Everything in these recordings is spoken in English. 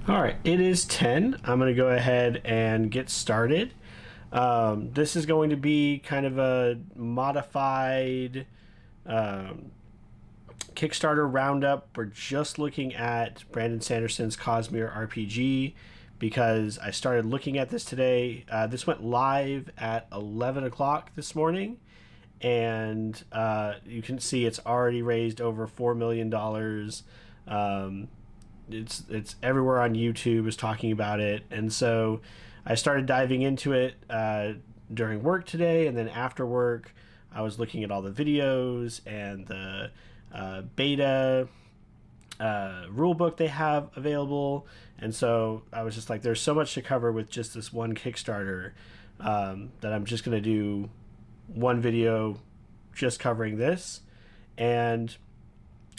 All right, it is 10. I'm going to go ahead and get started. This is going to be kind of a modified um, Kickstarter roundup. We're just looking at Brandon Sanderson's Cosmere RPG because I started looking at this today. This went live at 11 o'clock this morning, and you can see it's already raised over $4 million. It's everywhere on YouTube is talking about it, and so I started diving into it during work today, and then after work I was looking at all the videos and the beta rule book they have available, and so I was just like, there's so much to cover with just this one Kickstarter that I'm just going to do one video just covering this. And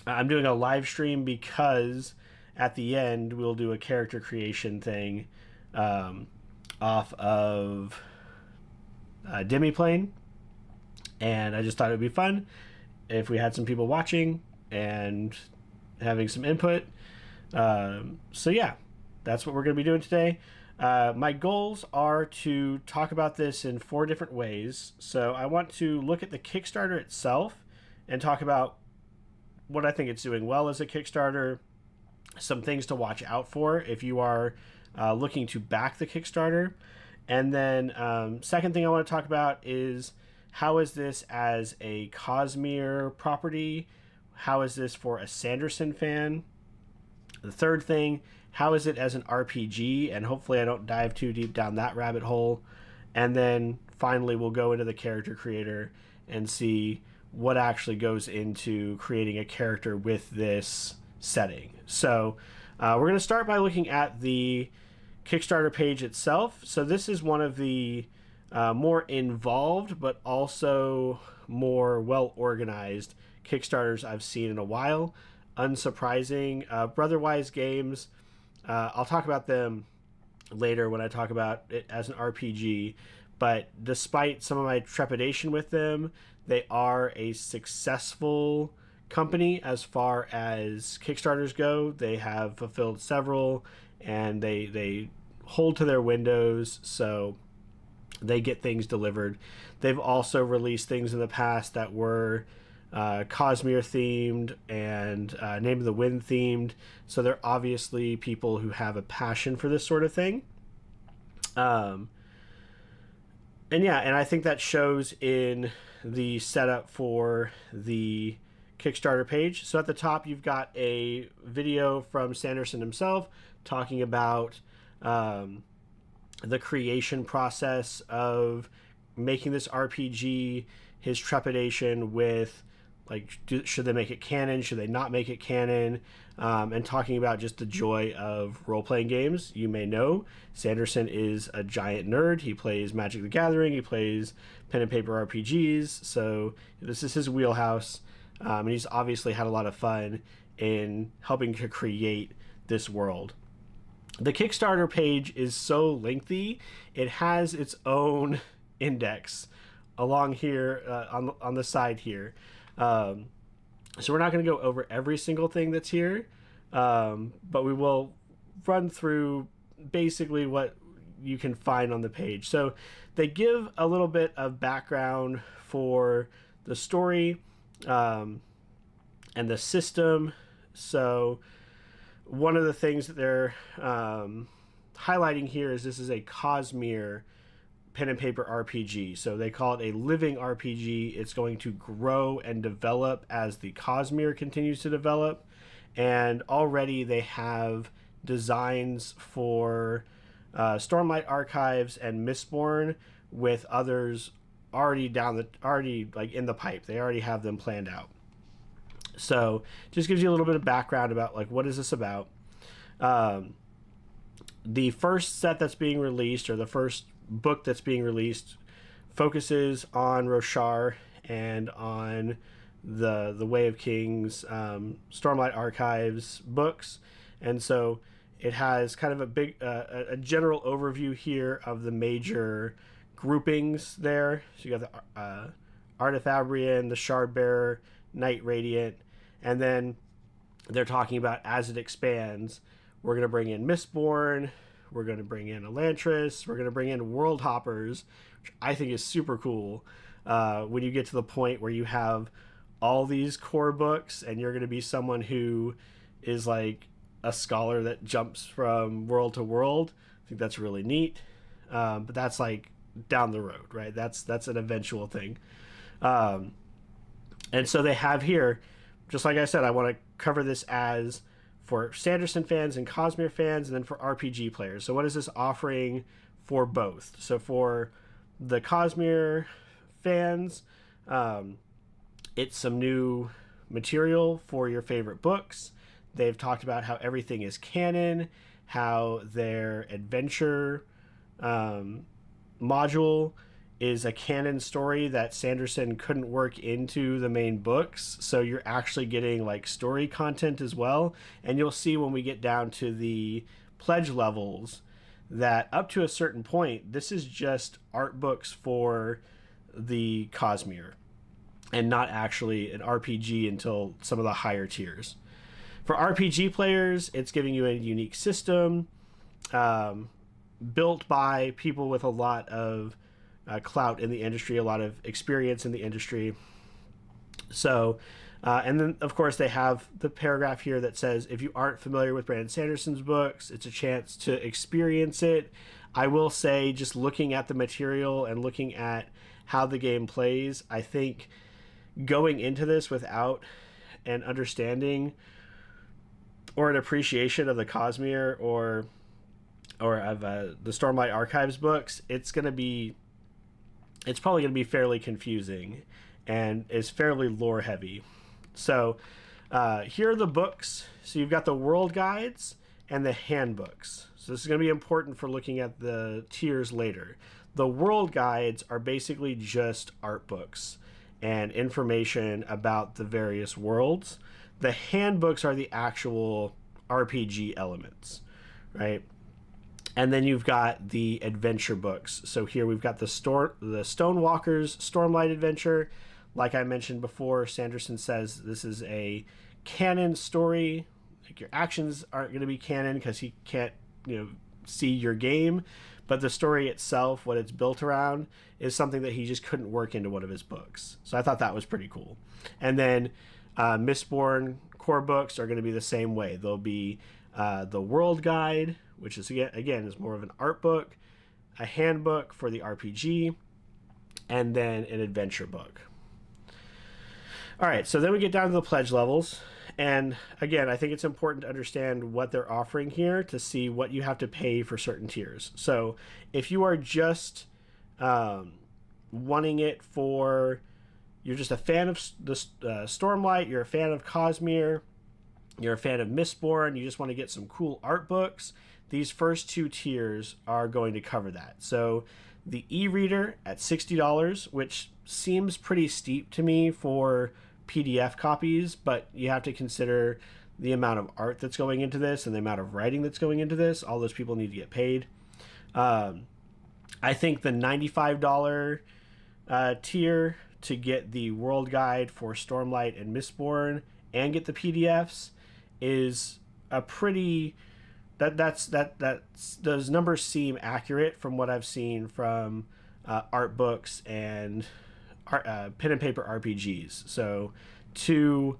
I'm doing a live stream because at the end we'll do a character creation thing off of Demiplane, and I just thought it would be fun if we had some people watching and having some input. So yeah, that's what we're going to be doing today. My goals are to talk about this in 4 different ways. So I want to look at the Kickstarter itself and talk about what I think it's doing well as a Kickstarter, some things to watch out for if you are looking to back the Kickstarter. And then second thing I want to talk about is, how is this as a Cosmere property? How is this for a Sanderson fan? The third thing, how is it as an RPG? And hopefully I don't dive too deep down that rabbit hole. And then finally we'll go into the character creator and see what actually goes into creating a character with this setting. So we're going to start by looking at the Kickstarter page itself. So this is one of the more involved but also more well organized Kickstarters I've seen in a while. Unsurprising. Brotherwise Games, I'll talk about them later when I talk about it as an RPG, but despite some of my trepidation with them, they are a successful company as far as Kickstarters go. They have fulfilled several, and they hold to their windows, so they get things delivered. They've also released things in the past that were Cosmere themed and Name of the Wind themed, so they're obviously people who have a passion for this sort of thing. And I think that shows in the setup for the Kickstarter page. So at the top you've got a video from Sanderson himself talking about the creation process of making this RPG, his trepidation with, like, should they make it canon, should they not make it canon, and talking about just the joy of role-playing games. You may know Sanderson is a giant nerd. He plays Magic the Gathering, he plays pen and paper RPGs, so this is his wheelhouse, and he's obviously had a lot of fun in helping to create this world. The Kickstarter page is so lengthy, it has its own index along here on the side here. So we're not going to go over every single thing that's here, but we will run through basically what you can find on the page. So they give a little bit of background for the story and the system. So one of the things that they're highlighting here is this is a Cosmere pen and paper RPG. So they call it a living RPG. It's going to grow and develop as the Cosmere continues to develop. And already they have designs for Stormlight Archives and Mistborn, with others already like in the pipe. They already have them planned out. So just gives you a little bit of background about, like, what is this about. The first set that's being released, or the first book that's being released, focuses on Roshar and on the Way of Kings Stormlight Archives books, and so it has kind of a big a general overview here of the major groupings there. So you got the Artifabrian, the Shardbearer, Night Radiant, and then they're talking about, as it expands, We're going to bring in Mistborn. We're going to bring in Elantris. We're going to bring in World Hoppers, which I think is super cool. When you get to the point where you have all these core books and you're going to be someone who is like a scholar that jumps from world to world. I think that's really neat. But that's like down the road, right? That's an eventual thing. And so they have here, just like I said, I want to cover this as for Sanderson fans and Cosmere fans, and then for RPG players. So what is this offering for both? So for the Cosmere fans, it's some new material for your favorite books. They've talked about how everything is canon, how their adventure module is a canon story that Sanderson couldn't work into the main books. So you're actually getting like story content as well. And you'll see when we get down to the pledge levels that up to a certain point, this is just art books for the Cosmere and not actually an RPG until some of the higher tiers. For RPG players, it's giving you a unique system built by people with a lot of clout in the industry, a lot of experience in the industry. So, and then of course they have the paragraph here that says, if you aren't familiar with Brandon Sanderson's books, it's a chance to experience it. I will say, just looking at the material and looking at how the game plays, I think going into this without an understanding or an appreciation of the Cosmere or of the Stormlight Archives books, it's probably going to be fairly confusing and is fairly lore heavy. So here are the books. So you've got the world guides and the handbooks. So this is going to be important for looking at the tiers later. The world guides are basically just art books and information about the various worlds. The handbooks are the actual RPG elements, right? And then you've got the adventure books. So here we've got the Stonewalker's Stormlight Adventure. Like I mentioned before, Sanderson says this is a canon story. Like your actions aren't going to be canon because he can't, see your game. But the story itself, what it's built around, is something that he just couldn't work into one of his books. So I thought that was pretty cool. And then Mistborn core books are going to be the same way. There'll be the World Guide, which is again is more of an art book, a handbook for the RPG, and then an adventure book. All right, so then we get down to the pledge levels. And again, I think it's important to understand what they're offering here to see what you have to pay for certain tiers. So if you are just wanting it for, you're just a fan of the Stormlight, you're a fan of Cosmere, you're a fan of Mistborn, you just want to get some cool art books, these first two tiers are going to cover that. So the e-reader at $60, which seems pretty steep to me for PDF copies, but you have to consider the amount of art that's going into this and the amount of writing that's going into this. All those people need to get paid. I think the $95 tier to get the world guide for Stormlight and Mistborn and get the PDFs is a pretty those numbers seem accurate from what I've seen from art books and pen and paper RPGs. So 2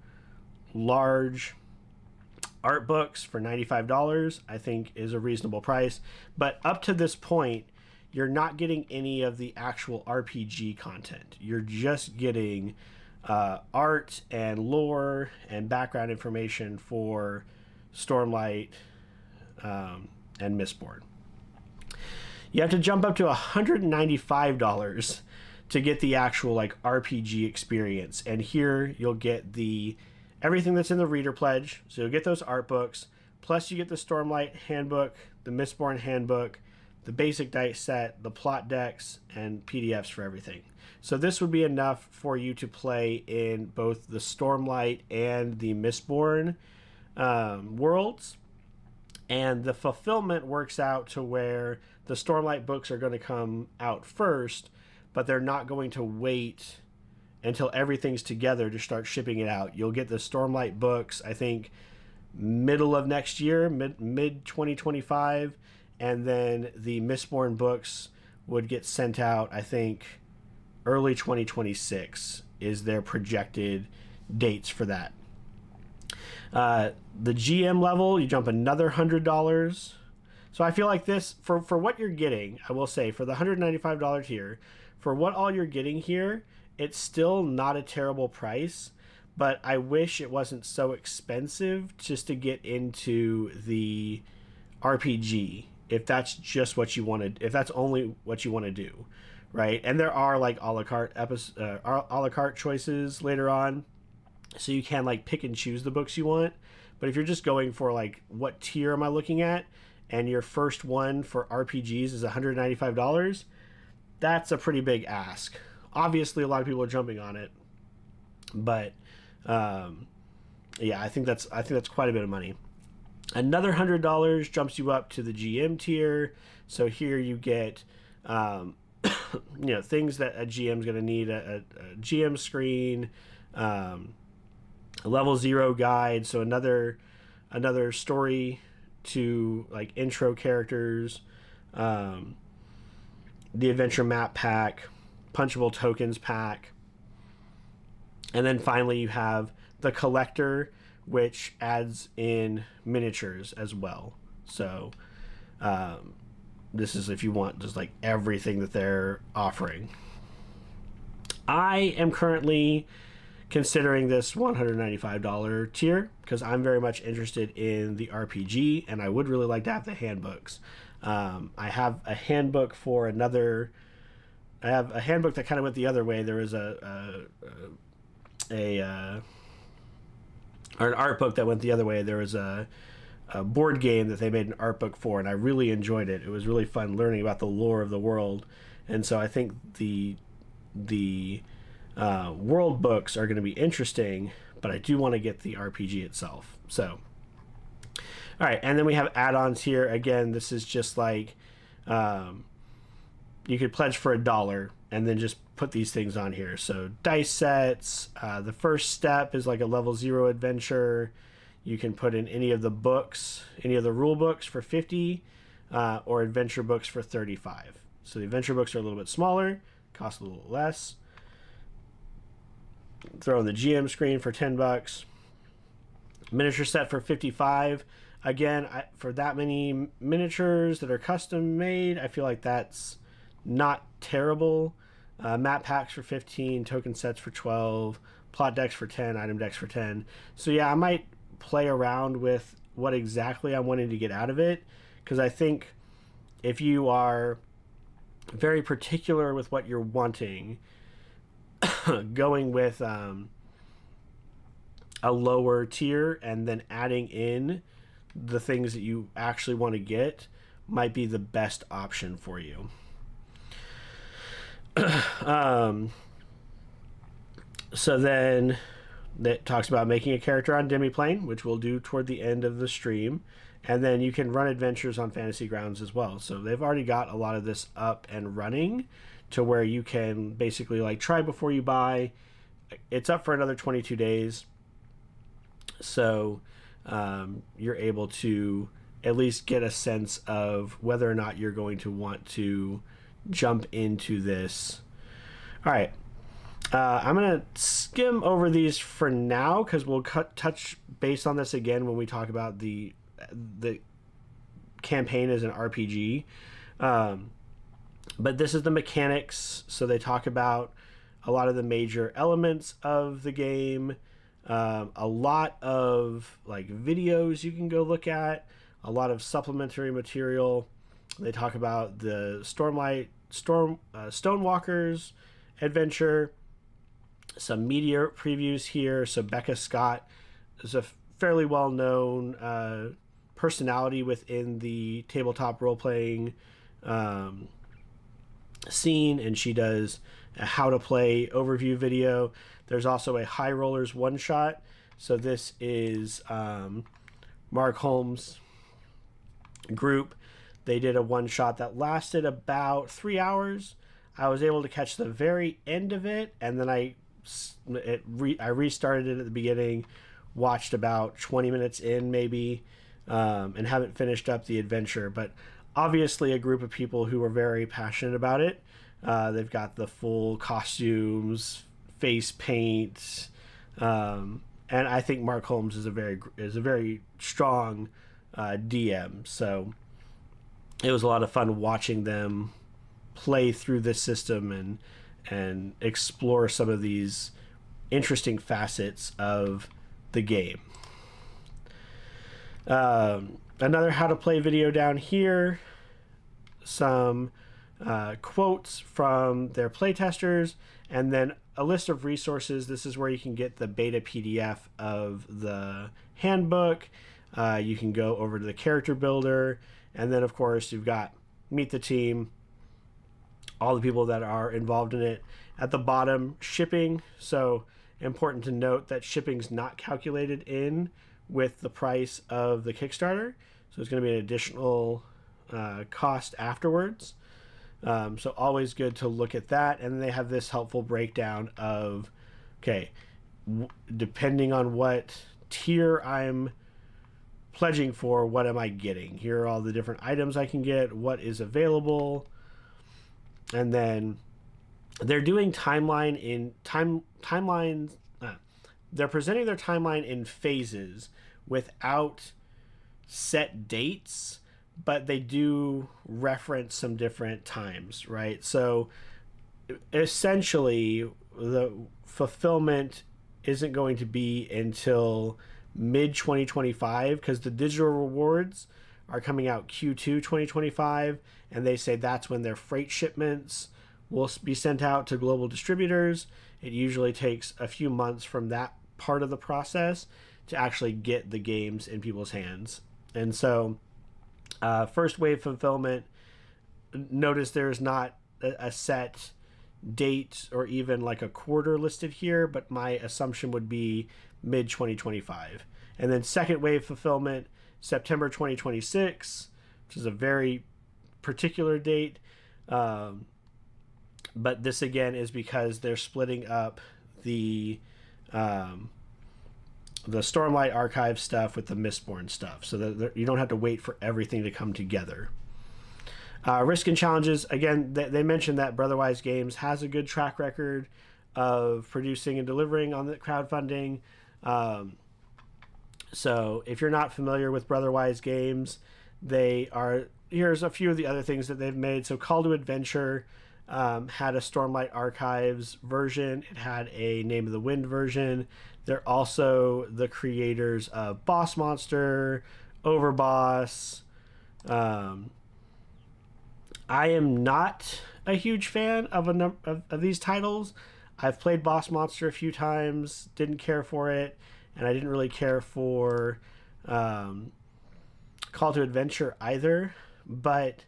large art books for $95 I think is a reasonable price, but up to this point you're not getting any of the actual RPG content. You're just getting art and lore and background information for Stormlight and Mistborn. You have to jump up to $195 to get the actual RPG experience, and here you'll get everything that's in the reader pledge. So you'll get those art books, plus you get the Stormlight handbook, the Mistborn handbook, the basic dice set, the plot decks, and PDFs for everything. So this would be enough for you to play in both the Stormlight and the Mistborn worlds. And the fulfillment works out to where the Stormlight books are going to come out first, but they're not going to wait until everything's together to start shipping it out. You'll get the Stormlight books, I think, middle of next year, mid 2025, and then the Mistborn books would get sent out, I think, early 2026 is their projected dates for that. The GM level, you jump another $100. So I feel like this, for what you're getting, I will say, for the $195 tier, for what all you're getting here, it's still not a terrible price, but I wish it wasn't so expensive just to get into the RPG, if that's just what you want to, if that's only what you want to do, right? And there are like a la carte choices later on, so you can like pick and choose the books you want. But if you're just going for like, what tier am I looking at, and your first one for RPGs is $195, that's a pretty big ask. Obviously, a lot of people are jumping on it, but yeah, I think that's quite a bit of money. Another $100 jumps you up to the GM tier. So here you get things that a GM's going to need: a GM screen, a level 0 guide, so another story to like intro characters, the adventure map pack, punchable tokens pack, and then finally you have the collector, which adds in miniatures as well. So this is if you want just like everything that they're offering. I am currently considering this $195 tier because I'm very much interested in the RPG, and I would really like to have the handbooks. I have a handbook for another. I have a handbook that kind of went the other way. There was or an art book that went the other way. There was a board game that they made an art book for, and I really enjoyed it. It was really fun learning about the lore of the world, and so I think the world books are going to be interesting, but I do want to get the RPG itself. So, all right, and then we have add-ons here. Again, this is just like you could pledge for $1 and then just put these things on here. So dice sets. The first step is like a level 0 adventure. You can put in any of the books, any of the rule books for $50, or adventure books for $35. So the adventure books are a little bit smaller, cost a little less. Throw in the GM screen for $10. Miniature set for $55. Again, for that many miniatures that are custom made, I feel like that's not terrible. Map packs for $15, token sets for $12, plot decks for $10, item decks for $10. So yeah, I might play around with what exactly I'm wanting to get out of it, because I think if you are very particular with what you're wanting, going with a lower tier and then adding in the things that you actually want to get might be the best option for you. So then that talks about making a character on Demiplane, which we'll do toward the end of the stream, and then you can run adventures on Fantasy Grounds as well. So they've already got a lot of this up and running to where you can basically like try before you buy. It's up for another 22 days, so you're able to at least get a sense of whether or not you're going to want to jump into this. All right, I'm gonna skim over these for now because we'll touch base on this again when we talk about the campaign as an RPG. But this is the mechanics, so they talk about a lot of the major elements of the game, a lot of like videos you can go look at, a lot of supplementary material. They talk about the Stonewalkers adventure, some media previews here. So Becca Scott is a fairly well-known personality within the tabletop role-playing scene, and she does a how to play overview video. There's also a High Rollers one-shot. So this is Mark Holmes' group. They did a one-shot that lasted about 3 hours. I was able to catch the very end of it, and then I restarted it at the beginning, watched about 20 minutes in maybe, and haven't finished up the adventure. But obviously a group of people who are very passionate about it. They've got the full costumes, face paint, and I think Mark Holmes is a very strong DM. So it was a lot of fun watching them play through this system and explore some of these interesting facets of the game. Another how to play video down here. Some quotes from their playtesters, and then a list of resources. This is where you can get the beta PDF of the handbook. You can go over to the character builder, and then of course you've got meet the team, all the people that are involved in it. At the bottom, shipping. So important to note that shipping's not calculated in with the price of the Kickstarter. So it's going to be an additional cost afterwards. So always good to look at that. And then they have this helpful breakdown of, okay, depending on what tier I'm pledging for, what am I getting? Here are all the different items I can get, what is available. And then they're doing timelines. They're presenting their timeline in phases without set dates, but they do reference some different times, right? So essentially, the fulfillment isn't going to be until mid 2025 because the digital rewards are coming out Q2 2025, and they say that's when their freight shipments will be sent out to global distributors. It usually takes a few months from that part of the process to actually get the games in people's hands. And so first wave fulfillment, notice there's not a set date or even like a quarter listed here, but my assumption would be mid 2025. And then second wave fulfillment, September 2026, which is a very particular date. But this again is because they're splitting up the Stormlight Archive stuff with the Mistborn stuff, so that you don't have to wait for everything to come together. Risk and challenges, again, they mentioned that Brotherwise Games has a good track record of producing and delivering on the crowdfunding. So if you're not familiar with Brotherwise Games, here's a few of the other things that they've made. So Call to Adventure had a Stormlight Archives version. It had a Name of the Wind version. They're also the creators of Boss Monster, Overboss. I am not a huge fan of of these titles. I've played Boss Monster a few times, didn't care for it, and I didn't really care for Call to Adventure either. But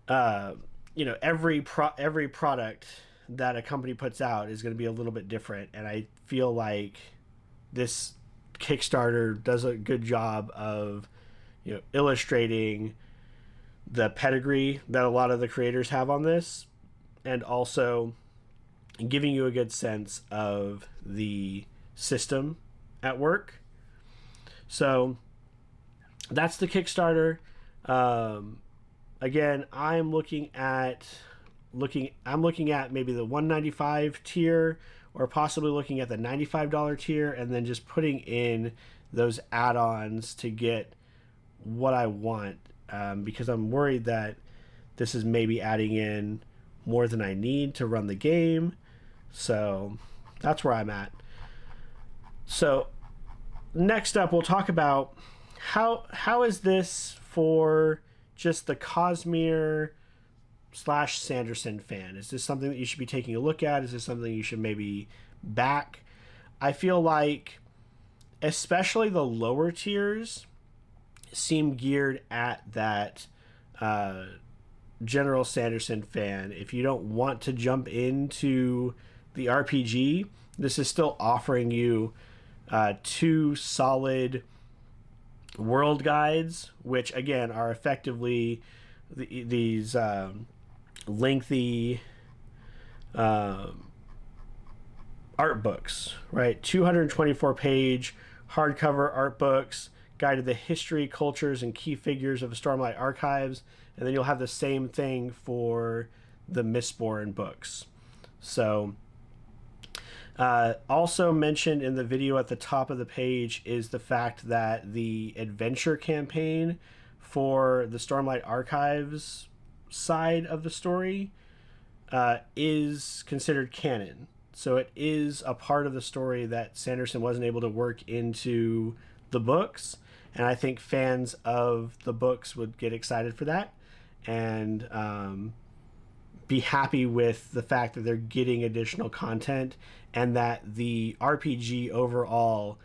every product that a company puts out is going to be a little bit different, and I feel like this Kickstarter does a good job of illustrating the pedigree that a lot of the creators have on this, and also giving you a good sense of the system at work. So that's the Kickstarter. Again, I'm looking at maybe the $195 tier, or possibly looking at the $95 tier, and then just putting in those add-ons to get what I want, because I'm worried that this is maybe adding in more than I need to run the game. So that's where I'm at. So next up, we'll talk about how is this for just the Cosmere / Sanderson fan. Is this something that you should be taking a look at? Is this something you should maybe back? I feel like especially the lower tiers seem geared at that general Sanderson fan. If you don't want to jump into the RPG, this is still offering you 2 solid world guides, which again are effectively these lengthy art books, right? 224-page hardcover art books, guide to the history, cultures, and key figures of the Stormlight Archives, and then you'll have the same thing for the Mistborn books. So, also mentioned in the video at the top of the page is the fact that the adventure campaign for the Stormlight Archives side of the story is considered canon. So it is a part of the story that Sanderson wasn't able to work into the books, and I think fans of the books would get excited for that and be happy with the fact that they're getting additional content and that the RPG overall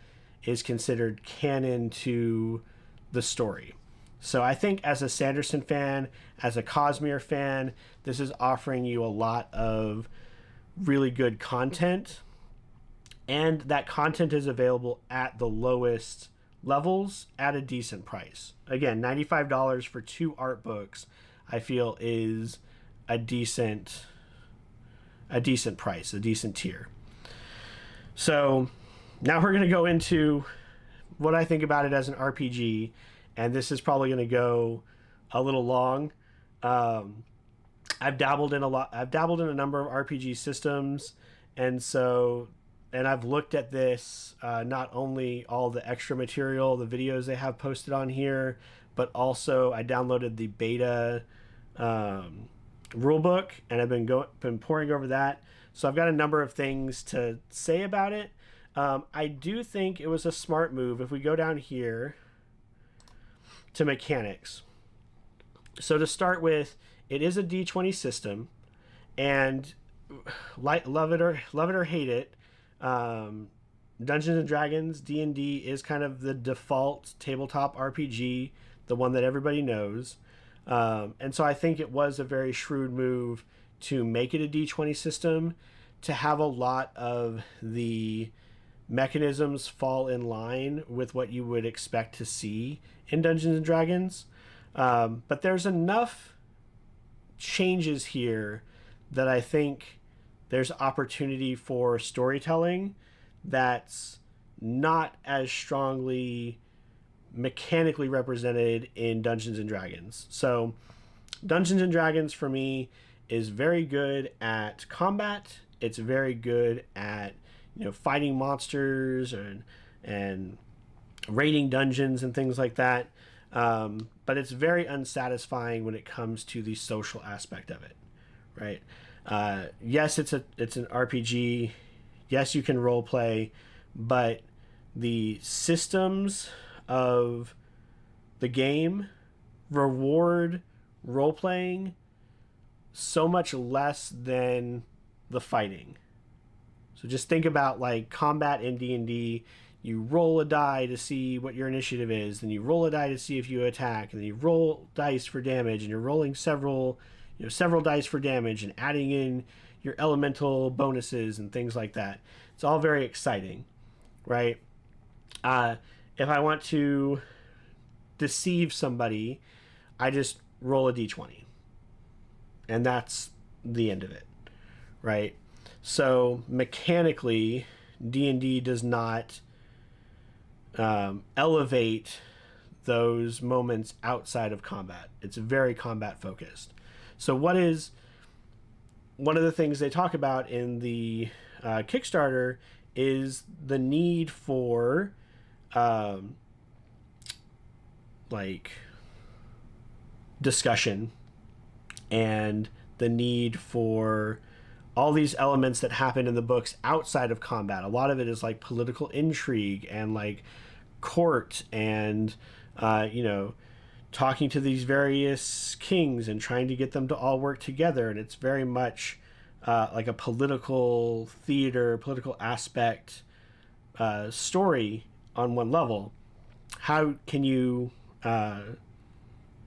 is considered canon to the story. So I think as a Sanderson fan, as a Cosmere fan, this is offering you a lot of really good content, and that content is available at the lowest levels at a decent price. Again, $95 for 2 art books I feel is a decent price, a decent tier. So now we're going to go into what I think about it as an RPG, and this is probably going to go a little long. I've dabbled in a number of RPG systems, and I've looked at this, not only all the extra material, the videos they have posted on here, but also I downloaded the beta rule book, and I've been poring over that. So I've got a number of things to say about it. I do think it was a smart move. If we go down here to mechanics, so to start with, it is a D20 system, and love it or hate it, Dungeons and Dragons D&D is kind of the default tabletop RPG, the one that everybody knows. And so I think it was a very shrewd move to make it a D20 system, to have a lot of the mechanisms fall in line with what you would expect to see in Dungeons and Dragons. But there's enough changes here that I think there's opportunity for storytelling that's not as strongly mechanically represented in Dungeons and Dragons. So Dungeons and Dragons for me is very good at combat. It's very good at, fighting monsters and raiding dungeons and things like that. But it's very unsatisfying when it comes to the social aspect of it, right? Yes, it's an RPG. Yes, you can role play, but the systems of the game reward role playing so much less than the fighting. So just think about like combat in D&D. You roll a die to see what your initiative is, then you roll a die to see if you attack, and then you roll dice for damage, and you're rolling several dice for damage and adding in your elemental bonuses and things like that. It's all very exciting, right? If I want to deceive somebody, I just roll a d20, and that's the end of it, right? So mechanically, D&D does not elevate those moments outside of combat. It's very combat focused. So one of the things they talk about in the Kickstarter is the need for discussion, and the need for all these elements that happen in the books outside of combat. A lot of it is like political intrigue and like court and talking to these various kings and trying to get them to all work together. And it's very much like a political theater, political aspect story on one level. How can you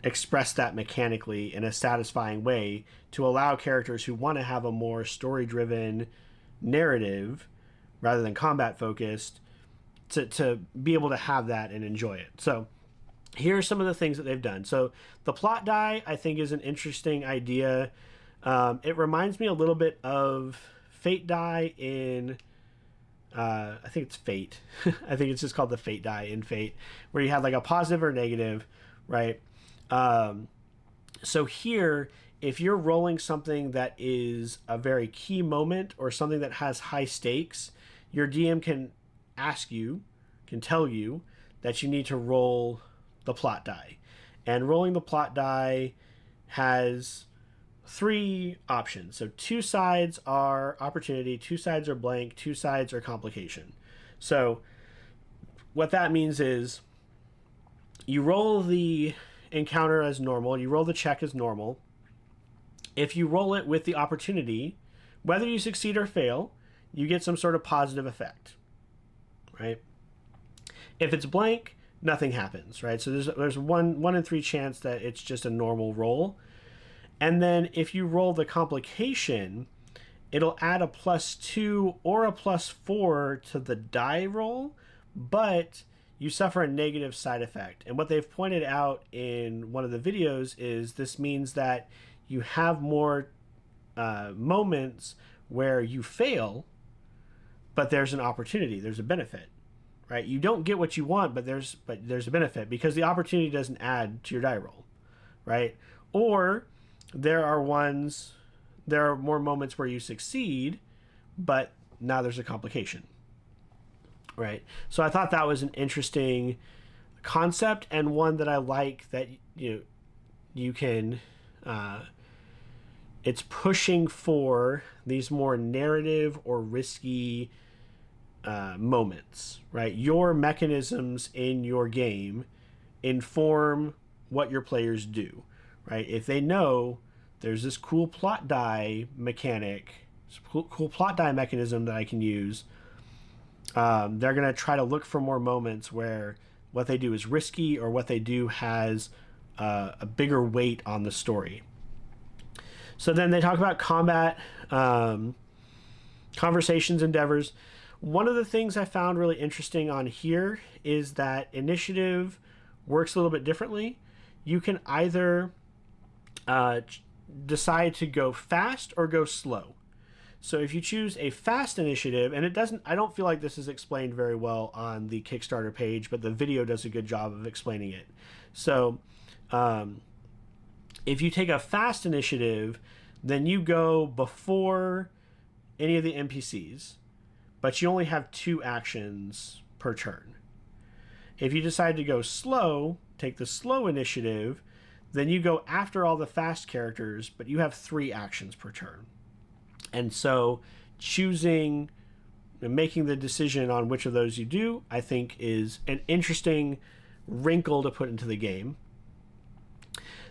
express that mechanically in a satisfying way to allow characters who want to have a more story-driven narrative rather than combat-focused to be able to have that and enjoy it? So here are some of the things that they've done. So the plot die, I think, is an interesting idea. It reminds me a little bit of Fate die in I think it's Fate. I think it's just called the Fate die in Fate, where you have like a positive or negative, right? So here, if you're rolling something that is a very key moment or something that has high stakes, your DM can tell you that you need to roll the plot die. And rolling the plot die has three options. So 2 sides are opportunity, 2 sides are blank, 2 sides are complication. So what that means is you roll the encounter as normal, you roll the check as normal. If you roll it with the opportunity, whether you succeed or fail, you get some sort of positive effect, right? If it's blank, nothing happens, right? So there's one in 3 chance that it's just a normal roll. And then if you roll the complication, it'll add a +2 or a +4 to the die roll, but you suffer a negative side effect. And what they've pointed out in one of the videos is this means that you have more moments where you fail, but there's an opportunity, there's a benefit, right? You don't get what you want, but there's a benefit because the opportunity doesn't add to your die roll, right? Or there are more moments where you succeed, but now there's a complication, right? So I thought that was an interesting concept and one that I like that you can it's pushing for these more narrative or risky moments, right? Your mechanisms in your game inform what your players do, right? If they know there's this cool plot die mechanic, cool plot die mechanism that I can use, they're going to try to look for more moments where what they do is risky or what they do has a bigger weight on the story. So then they talk about combat, conversations, endeavors. One of the things I found really interesting on here is that initiative works a little bit differently. You can either decide to go fast or go slow. So if you choose a fast initiative, and I don't feel like this is explained very well on the Kickstarter page, but the video does a good job of explaining it. So if you take a fast initiative, then you go before any of the NPCs, but you only have 2 actions per turn. If you decide to go slow, take the slow initiative, then you go after all the fast characters, but you have 3 actions per turn. And so choosing and making the decision on which of those you do, I think is an interesting wrinkle to put into the game.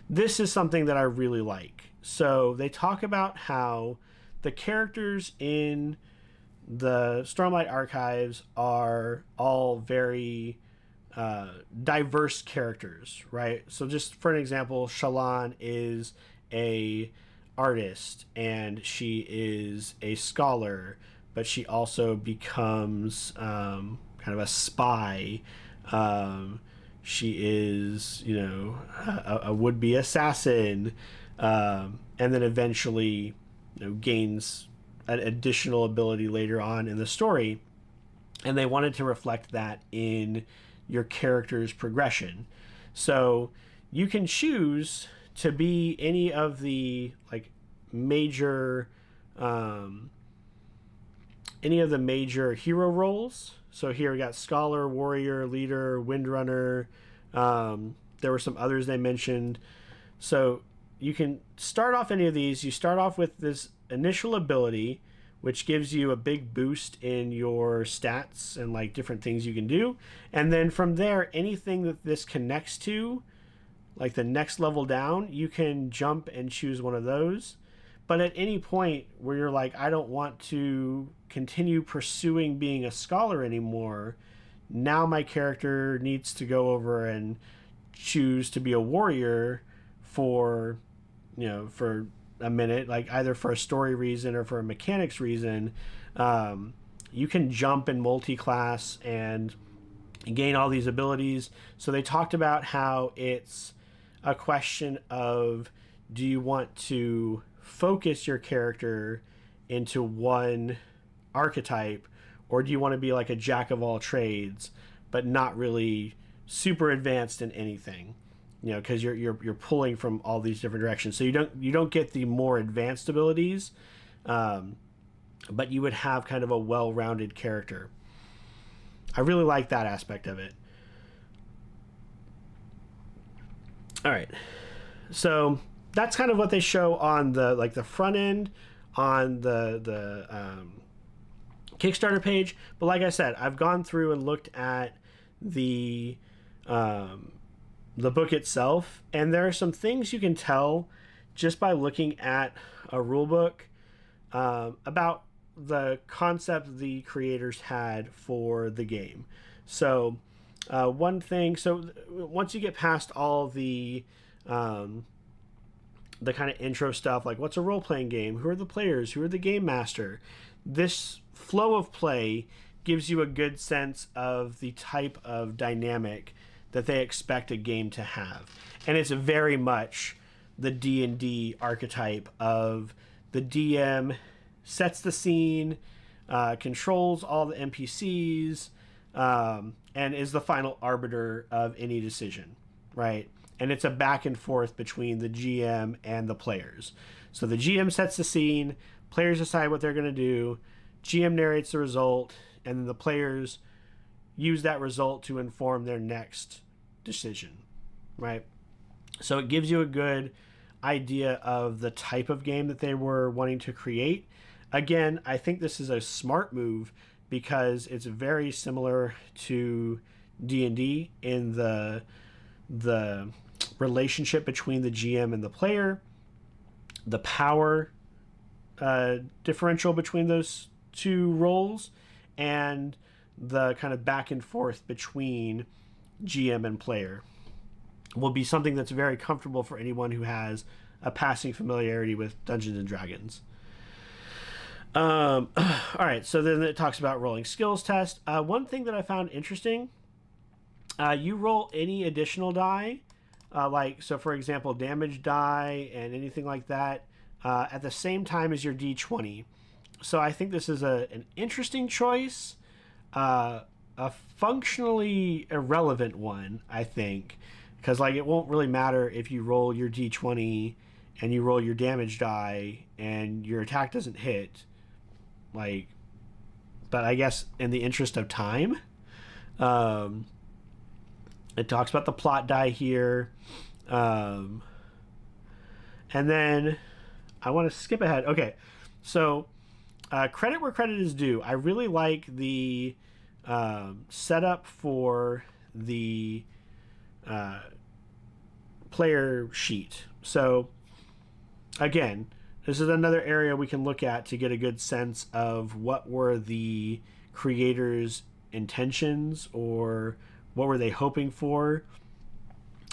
This is something that I really like. So they talk about how the characters in the Stormlight Archives are all very diverse characters, right? So just for an example, Shallan is a artist and she is a scholar, but she also becomes kind of a spy. She is, a would-be assassin, and then eventually, gains an additional ability later on in the story. And they wanted to reflect that in your character's progression. So you can choose to be any of the major hero roles. So here we got scholar, warrior, leader, windrunner. There were some others they mentioned. So you can start off any of these. You start off with this initial ability, which gives you a big boost in your stats and different things you can do. And then from there, anything that this connects to, like the next level down, you can jump and choose one of those. But at any point where you're like, I don't want to continue pursuing being a scholar anymore, now my character needs to go over and choose to be a warrior for a minute, either for a story reason or for a mechanics reason. You can jump and multi-class and gain all these abilities. So they talked about how it's a question of, do you want to focus your character into one archetype, or do you want to be like a jack of all trades, but not really super advanced in anything? You know, because you're pulling from all these different directions, so you don't get the more advanced abilities, but you would have kind of a well-rounded character. I really like that aspect of it. All right, so that's kind of what they show on the front end on the Kickstarter page. But like I said, I've gone through and looked at the book itself, and there are some things you can tell just by looking at a rule book about the concept the creators had for the game. So one thing, so once you get past all the kind of intro stuff, like what's a role-playing game, who are the players, who are the game master, this flow of play gives you a good sense of the type of dynamic that they expect a game to have. And it's very much the D&D archetype of the DM sets the scene, controls all the NPCs, and is the final arbiter of any decision, right? And it's a back and forth between the GM and the players. So the GM sets the scene, players decide what they're going to do, GM narrates the result, and then the players use that result to inform their next decision, right? So it gives you a good idea of the type of game that they were wanting to create. Again, I think this is a smart move because it's very similar to D&D in the relationship between the GM and the player, the power differential between those two roles, and the kind of back and forth between GM and player will be something that's very comfortable for anyone who has a passing familiarity with Dungeons and Dragons. All right, so then it talks about rolling skills test. One thing that I found interesting, you roll any additional die, like, so for example, damage die and anything like that, at the same time as your D20. So I think this is an interesting choice, a functionally irrelevant one, I think, because like it won't really matter if you roll your D20 and you roll your damage die and your attack doesn't hit, like, but I guess in the interest of time, it talks about the plot die here, and then I want to skip ahead. Okay, so credit where credit is due. I really like the setup for the player sheet. So again, this is another area we can look at to get a good sense of what were the creators' intentions, or what were they hoping for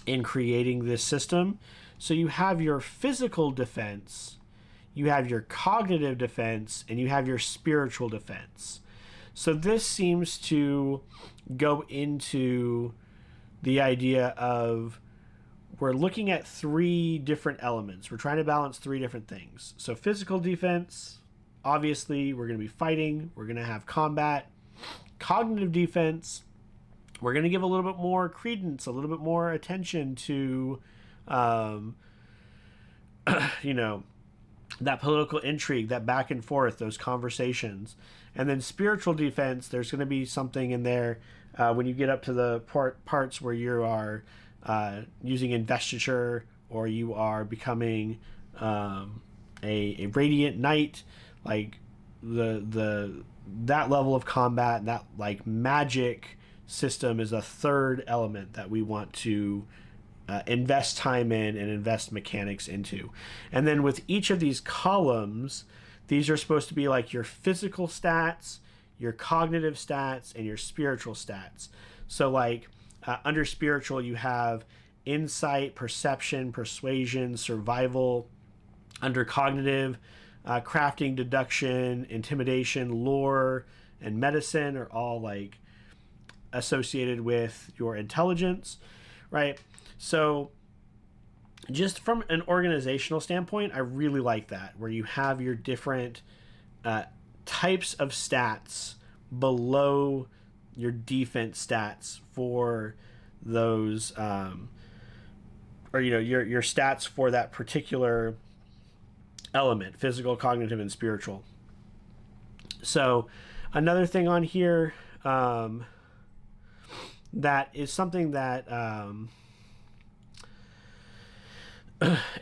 in creating this system. So you have your physical defense, you have your cognitive defense, and you have your spiritual defense. So this seems to go into the idea of we're looking at three different elements. We're trying to balance three different things. So physical defense, obviously we're going to be fighting, we're going to have combat. Cognitive defense, we're going to give a little bit more credence, a little bit more attention to, you know, that political intrigue, that back and forth, those conversations. And then spiritual defense, there's going to be something in there when you get up to the parts where you are using investiture, or you are becoming a radiant knight, like that level of combat and that like magic system is a third element that we want to invest time in and invest mechanics into. And then with each of these columns, these are supposed to be like your physical stats, your cognitive stats, and your spiritual stats. So like under spiritual, you have insight, perception, persuasion, survival. Under cognitive, crafting, deduction, intimidation, lore, and medicine are all like associated with your intelligence, right? So just from an organizational standpoint, I really like that, where you have your different types of stats below your defense stats for those, or your stats for that particular element: physical, cognitive, and spiritual. So another thing on here, that is something that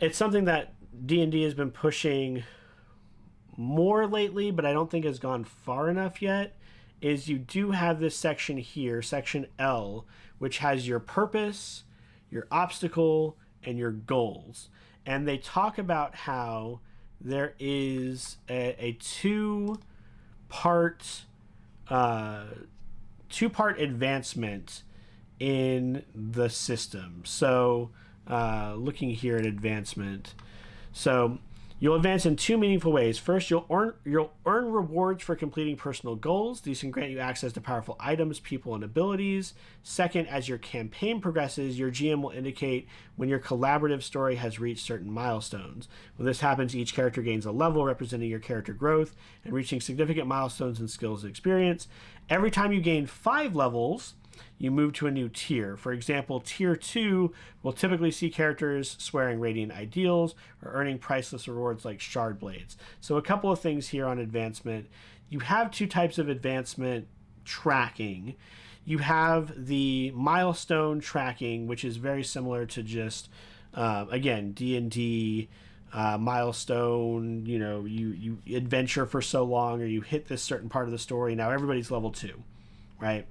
it's something that D&D has been pushing more lately, but I don't think has gone far enough yet, is you do have this section here, section L, which has your purpose, your obstacle, and your goals. And they talk about how there is a two-part advancement in the system. So looking here at advancement, so you'll advance in two meaningful ways. First, you'll earn rewards for completing personal goals. These can grant you access to powerful items, people, and abilities. Second, as your campaign progresses, your GM will indicate when your collaborative story has reached certain milestones. When this happens, each character gains a level representing your character growth and reaching significant milestones in skills and experience. Every time you gain 5 levels, you move to a new tier. For example, tier 2 will typically see characters swearing radiant ideals or earning priceless rewards like shard blades. So a couple of things here on advancement. You have 2 types of advancement tracking. You have the milestone tracking, which is very similar to just, again, D&D milestone. You adventure for so long, or you hit this certain part of the story. Now everybody's level 2, right?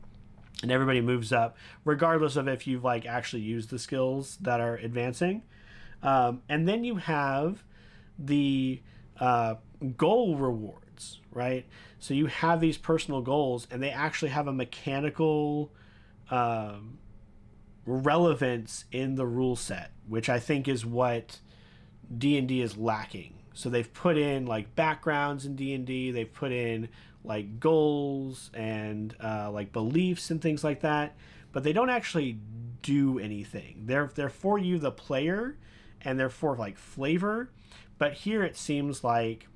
And everybody moves up, regardless of if you've actually used the skills that are advancing. And then you have the goal rewards, right? So you have these personal goals, and they actually have a mechanical relevance in the rule set, which I think is what D&D is lacking. So they've put in backgrounds in D&D. They've put in goals and beliefs and things like that, but they don't actually do anything. They're for you, the player, and they're for flavor. But here it seems like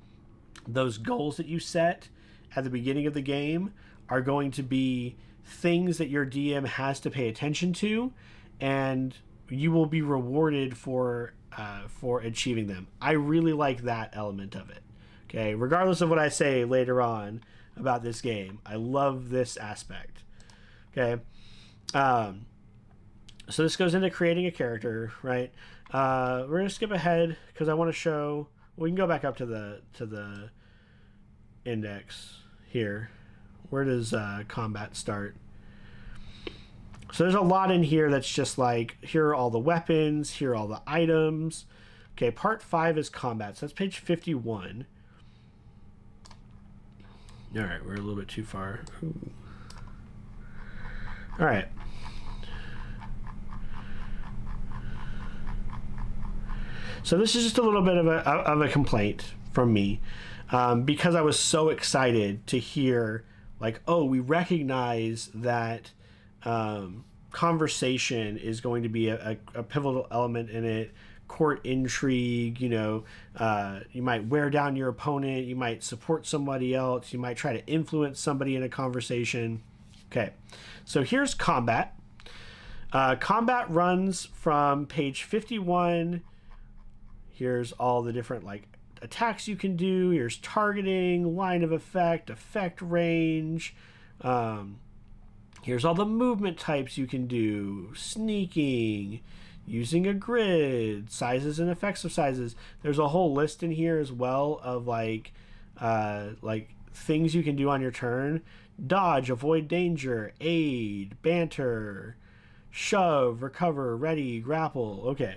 those goals that you set at the beginning of the game are going to be things that your DM has to pay attention to, and you will be rewarded for achieving them. I really like that element of it. Okay, regardless of what I say later on about this game, I love this aspect. Okay, so this goes into creating a character, right? We're gonna skip ahead because I want to show. We can go back up to the index here. Where does combat start? So there's a lot in here that's just here are all the weapons, here are all the items. Okay, part 5 is combat. So that's page 51. All right, we're a little bit too far. Ooh. All right. So this is just a little bit of a complaint from me, because I was so excited to hear oh, we recognize that conversation is going to be a pivotal element in it. Court intrigue, you might wear down your opponent, you might support somebody else, you might try to influence somebody in a conversation. Okay, so here's combat. Combat runs from page 51. Here's all the different attacks you can do. Here's targeting, line of effect range. Here's all the movement types you can do: sneaking, using a grid, sizes and effects of sizes. There's a whole list in here as well of things you can do on your turn: dodge, avoid danger, aid, banter, shove, recover, ready, grapple. Okay,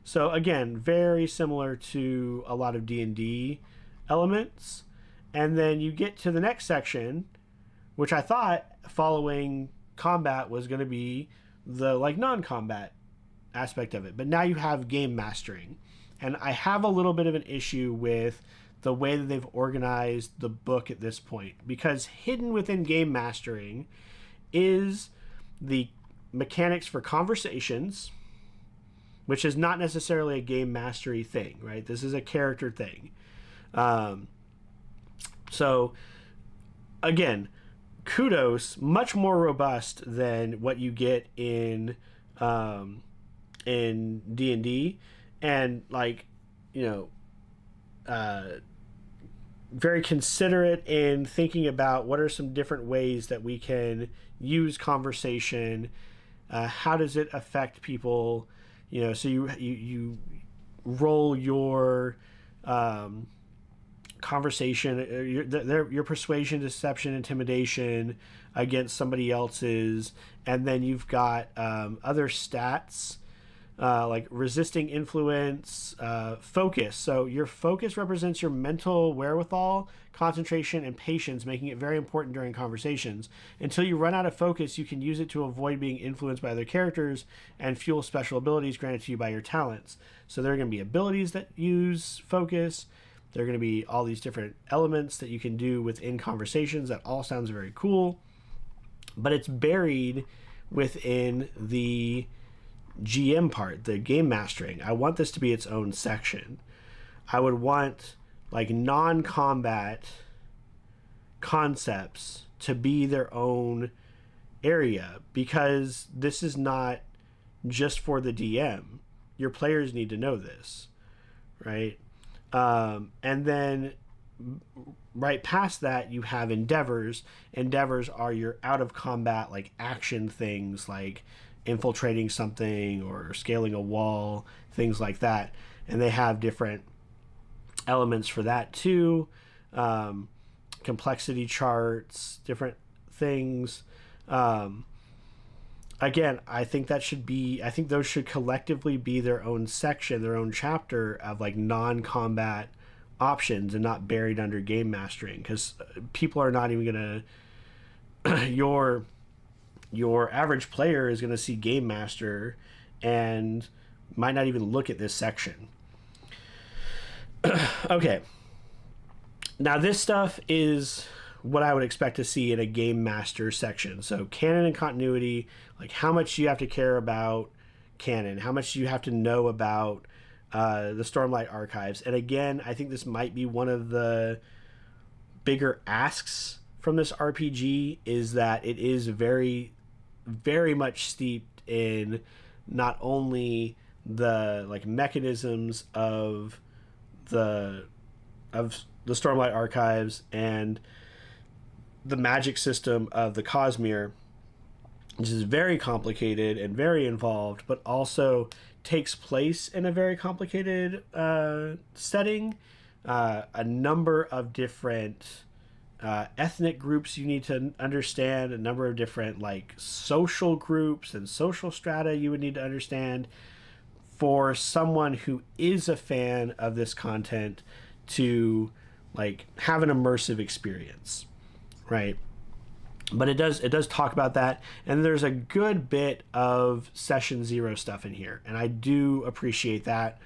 so again, very similar to a lot of D&D elements. And then you get to the next section, which I thought following combat was going to be the non-combat aspect of it, but now you have game mastering. And I have a little bit of an issue with the way that they've organized the book at this point, because hidden within game mastering is the mechanics for conversations, which is not necessarily a game mastery thing, right? This is a character thing. So again, kudos, much more robust than what you get in D&D, and like, you know, very considerate in thinking about what are some different ways that we can use conversation. How does it affect people? You know, so you roll your conversation, your persuasion, deception, intimidation against somebody else's, and then you've got other stats like resisting influence, focus. So your focus represents your mental wherewithal, concentration, and patience, making it very important during conversations. Until you run out of focus, you can use it to avoid being influenced by other characters and fuel special abilities granted to you by your talents. So there are going to be abilities that use focus. There are going to be all these different elements that you can do within conversations. That all sounds very cool, but it's buried within the GM part, the game mastering. I want this to be its own section. I would want like non-combat concepts to be their own area, because this is not just for the DM. Your players need to know this, right? And then right past that, you have endeavors. Endeavors are your out of combat, like action things, like infiltrating something or scaling a wall, things like that. And they have different elements for that too. Complexity charts, different things. Again, I think those should collectively be their own section, their own chapter of like non-combat options, and not buried under game mastering, because people are not even gonna your average player is going to see game master and might not even look at this section. Okay, now this stuff is what I would expect to see in a game master section. So canon and continuity, like how much do you have to care about canon, how much do you have to know about the Stormlight Archives. And again, I think this might be one of the bigger asks from this RPG, is that it is very, very much steeped in not only the like mechanisms of the Stormlight Archives and the magic system of the Cosmere, which is very complicated and very involved, but also takes place in a very complicated setting. A number of different ethnic groups you need to understand, a number of different like social groups and social strata you would need to understand for someone who is a fan of this content to like have an immersive experience, right? But it does talk about that, and there's a good bit of session 0 stuff in here, and I do appreciate that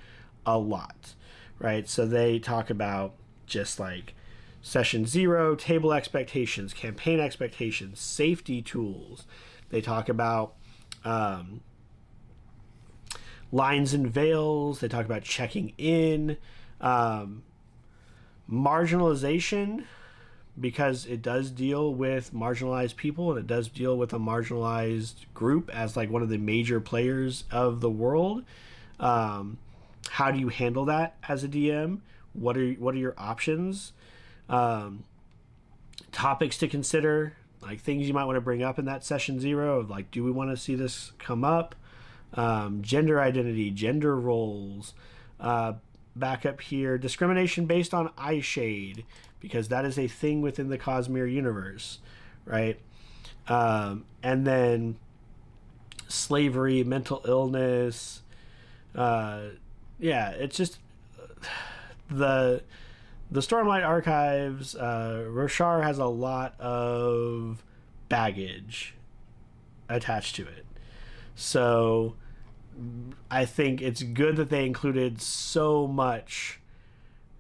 a lot, right? So they talk about just like session 0, table expectations, campaign expectations, safety tools. They talk about lines and veils. They talk about checking in, marginalization, because it does deal with marginalized people, and it does deal with a marginalized group as like one of the major players of the world. How do you handle that as a DM? What are your options? Topics to consider, like things you might want to bring up in that session 0 of like, do we want to see this come up? Gender identity, gender roles. Back up here, discrimination based on eye shade, because that is a thing within the Cosmere universe, right? And then slavery, mental illness. It's just the Stormlight Archives. Roshar has a lot of baggage attached to it, so I think it's good that they included so much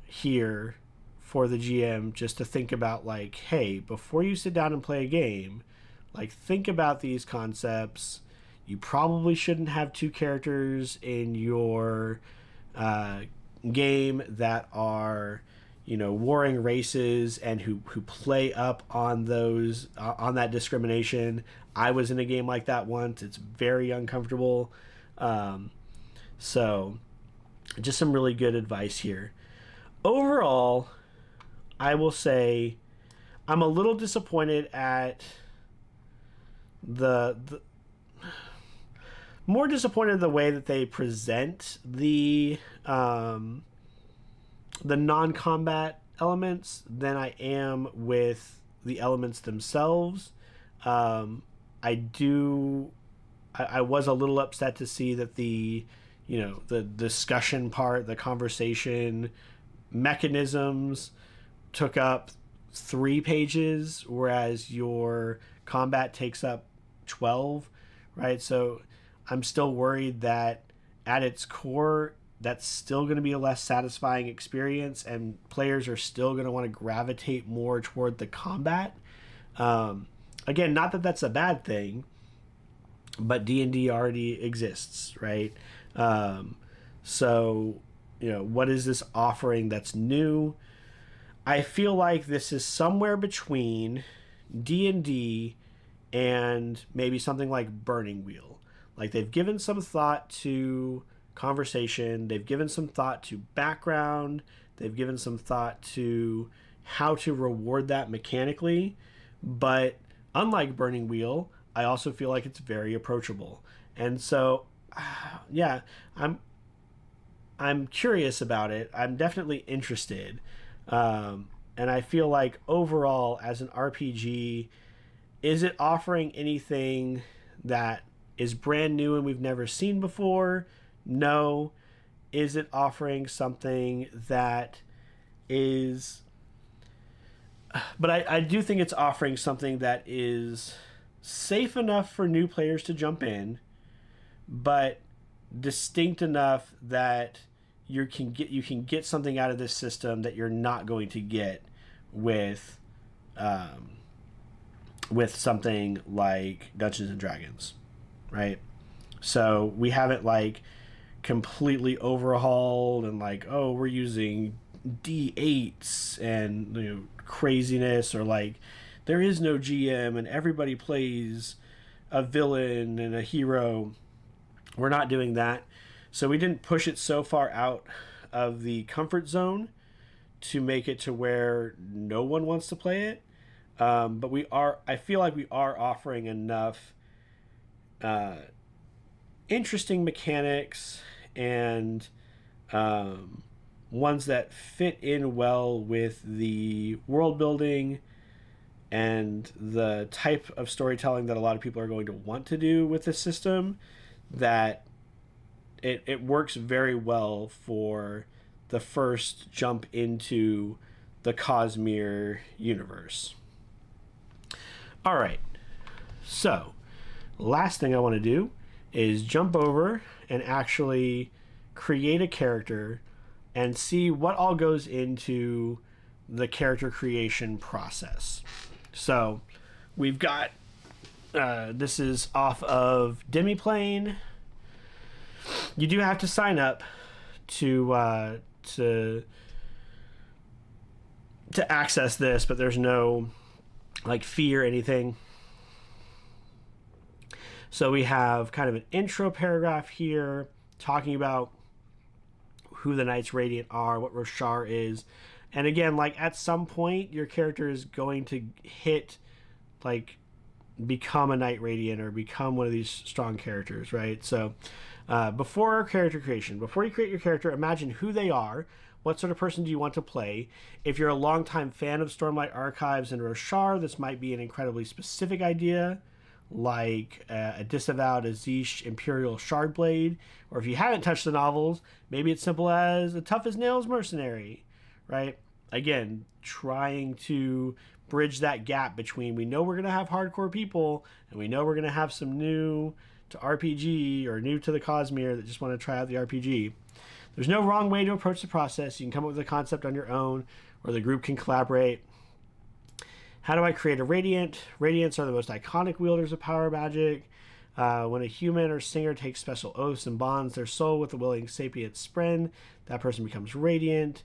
here for the GM just to think about, like, hey, before you sit down and play a game, like, think about these concepts. You probably shouldn't have 2 characters in your game that are, warring races and who play up on those on that discrimination. I was in a game like that once. It's very uncomfortable. So just some really good advice here. Overall, I will say I'm a little disappointed at the more disappointed in the way that they present the non-combat elements than I am with the elements themselves. I was a little upset to see that the discussion part, the conversation mechanisms took up 3 pages, whereas your combat takes up 12, right? So I'm still worried that at its core, that's still going to be a less satisfying experience, and players are still going to want to gravitate more toward the combat. Again, not that that's a bad thing, but D&D already exists, right? So, what is this offering that's new? I feel like this is somewhere between D&D and maybe something like Burning Wheel. Like, they've given some thought to conversation, they've given some thought to background, they've given some thought to how to reward that mechanically, but unlike Burning Wheel, I also feel like it's very approachable. And so yeah, I'm curious about it. I'm definitely interested. And I feel like overall as an RPG, is it offering anything that is brand new and we've never seen before? No. Is it offering something that is... But I do think it's offering something that is safe enough for new players to jump in, but distinct enough that you can get something out of this system that you're not going to get with something like Dungeons and Dragons, right? So we haven't completely overhauled and we're using D8s and craziness, or there is no GM and everybody plays a villain and a hero. We're not doing that. So we didn't push it so far out of the comfort zone to make it to where no one wants to play it. But I feel like we are offering enough interesting mechanics and ones that fit in well with the world building and the type of storytelling that a lot of people are going to want to do with this system, that it works very well for the first jump into the Cosmere universe. All right, so last thing I want to do is jump over and actually create a character and see what all goes into the character creation process. So we've got, this is off of Demiplane. You do have to sign up to access this, but there's no fee or anything. So we have kind of an intro paragraph here talking about who the Knights Radiant are, what Roshar is. And again, at some point, your character is going to hit, become a Knight Radiant or become one of these strong characters, right? So before character creation, before you create your character, imagine who they are. What sort of person do you want to play? If you're a longtime fan of Stormlight Archives and Roshar, this might be an incredibly specific idea, like a disavowed Azish Imperial Shardblade. Or if you haven't touched the novels, maybe it's simple as a tough as nails mercenary, right? Again, trying to bridge that gap between, we know we're going to have hardcore people and we know we're going to have some new to RPG or new to the Cosmere that just want to try out the RPG. There's no wrong way to approach the process. You can come up with a concept on your own, or the group can collaborate. How do I create a Radiant? Radiants are the most iconic wielders of power magic. When a human or singer takes special oaths and bonds their soul with a willing sapient spren, that person becomes Radiant.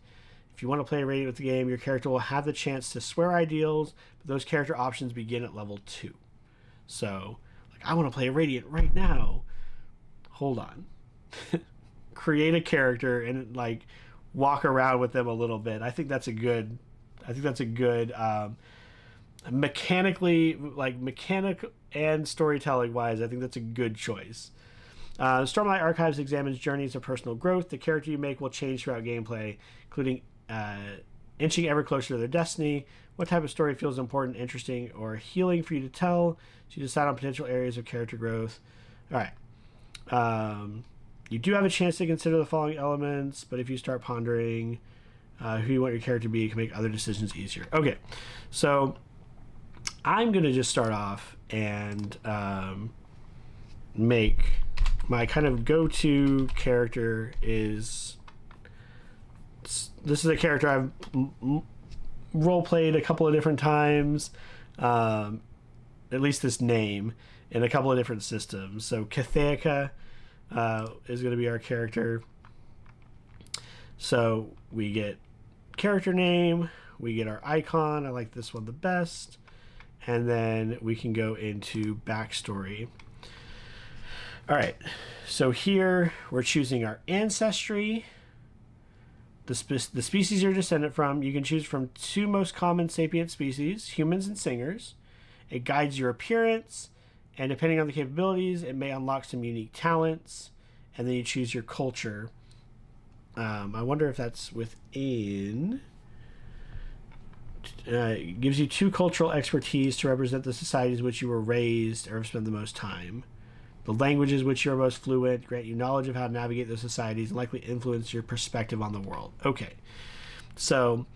If If you want to play Radiant with the game, your character will have the chance to swear ideals, but those character options begin at level 2. So, like, I want to play Radiant right now. Hold on. Create a character and, like, walk around with them a little bit. I think that's a good mechanically, like, mechanic and storytelling wise, I think that's a good choice. Stormlight Archives examines journeys of personal growth. The character you make will change throughout gameplay, including inching ever closer to their destiny. What type of story feels important, interesting, or healing for you to tell? So you decide on potential areas of character growth. All right. You do have a chance to consider the following elements, but if you start pondering who you want your character to be, you can make other decisions easier. Okay, so I'm going to just start off and make my kind of go-to character is... This is a character I've role-played a couple of different times, at least this name, in a couple of different systems. So Katheica is going to be our character. So we get character name, we get our icon. I like this one the best. And then we can go into backstory. All right, so here we're choosing our ancestry, the species you're descendant from. You can choose from 2 most common sapient species, humans and singers. It guides your appearance, and depending on the capabilities, it may unlock some unique talents. And then you choose your culture. I wonder if that's within... it gives you 2 cultural expertise to represent the societies in which you were raised or have spent the most time. The languages which you are most fluent grant you knowledge of how to navigate those societies and likely influence your perspective on the world. Okay, so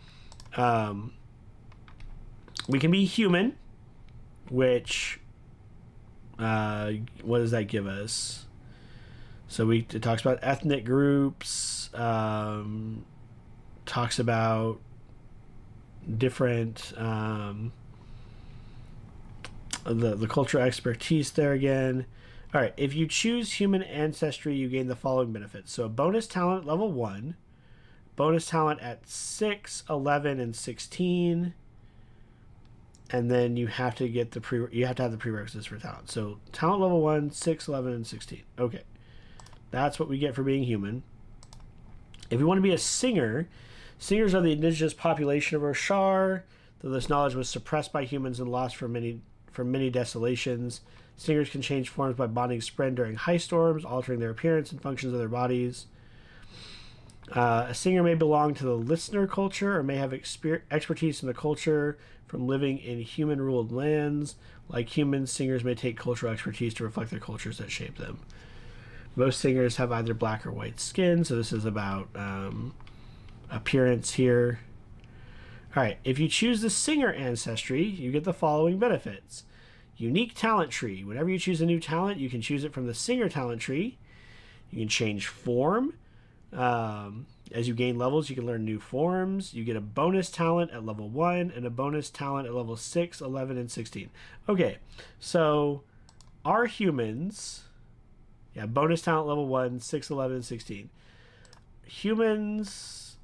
we can be human, which what does that give us? So it talks about ethnic groups, talks about different the cultural expertise there again. All right, if you choose human ancestry, you gain the following benefits. So a bonus talent at level 1, bonus talent at 6, 11, and 16, and then you have to get you have to have the prerequisites for talent. So talent level 1, 6, 11, and 16. Okay, that's what we get for being human. If you want to be a singer, singers are the indigenous population of Roshar, though this knowledge was suppressed by humans and lost from many desolations. Singers can change forms by bonding spread during high storms, altering their appearance and functions of their bodies. A singer may belong to the listener culture or may have expertise in the culture from living in human-ruled lands. Like humans, singers may take cultural expertise to reflect the cultures that shape them. Most singers have either black or white skin, so this is about appearance here. All right, if you choose the singer ancestry, you get the following benefits. Unique talent tree. Whenever you choose a new talent, you can choose it from the singer talent tree. You can change form. As you gain levels, you can learn new forms. You get a bonus talent at level 1 and a bonus talent at level 6, 11, and 16. Okay, so our humans... Yeah, bonus talent level 1, 6, 11, and 16. Humans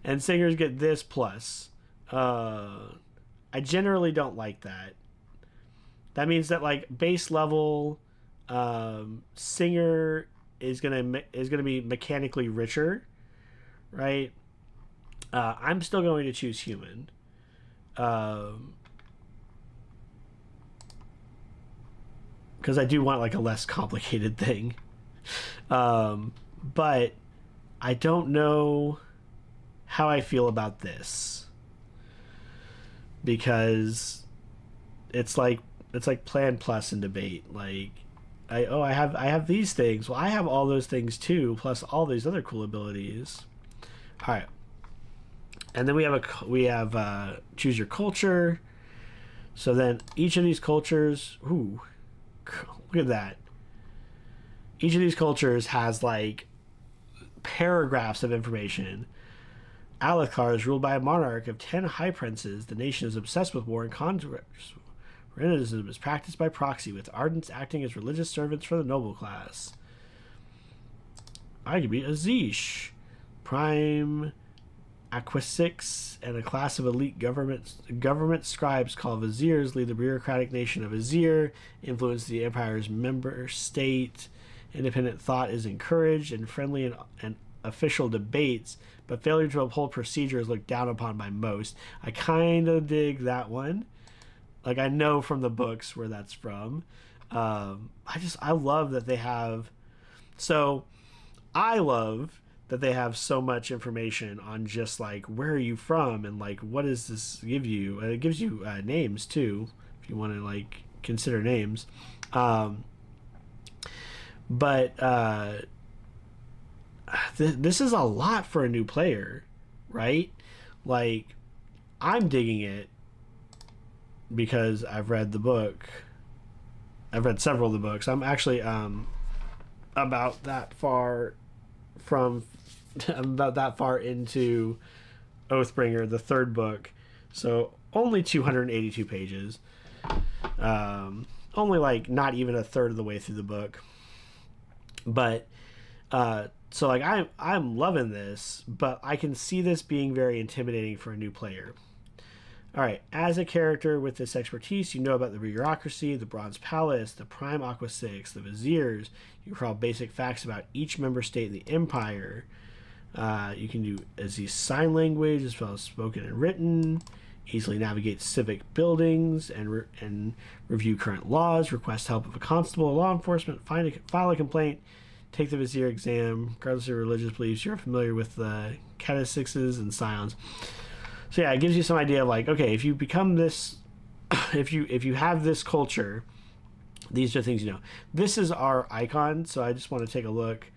and singers get this plus. I generally don't like that. That means that, like, base level singer is gonna be mechanically richer, right? I'm still going to choose human. Because I do want, like, a less complicated thing. But I don't know how I feel about this. Because it's like plan plus in debate. Like, I have these things. Well, I have all those things too, plus all these other cool abilities. All right. And then we have choose your culture. So then each of these cultures, ooh, look at that. Each of these cultures has, like, paragraphs of information. Alethkar is ruled by a monarch of 10 high princes. The nation is obsessed with war and conquest. Renanism is practiced by proxy, with ardents acting as religious servants for the noble class. I could be Azish. prime Aquisics and a class of elite government scribes called viziers lead the bureaucratic nation of Azir, influence the empire's member state. Independent thought is encouraged, and friendly and official debates, but failure to uphold procedure is looked down upon by most. I kind of dig that one. Like, I know from the books where that's from. I love that they have... So, I love that they have so much information on just, like, where are you from, and, like, what does this give you? It gives you names, too, if you want to, like, consider names. This is a lot for a new player, right? Like, I'm digging it because I've read the book. I've read several of the books. I'm actually about that far into Oathbringer, the third book. So only 282 pages. Only like not even a third of the way through the book. But so like I'm loving this, but I can see this being very intimidating for a new player. All right, as a character with this expertise, you know about the bureaucracy, the Bronze Palace, the Prime Aqua Six, the Viziers. You recall basic facts about each member state in the Empire. You can do Aziz sign language as well as spoken and written. Easily navigate civic buildings and review current laws. Request help of a constable or law enforcement. File a complaint. Take the Vizier exam. Regardless of your religious beliefs, you're familiar with the Katheics and Scions. So yeah, it gives you some idea of like, okay, if you become this, if you have this culture, these are things you know. This is our icon, so I just want to take a look.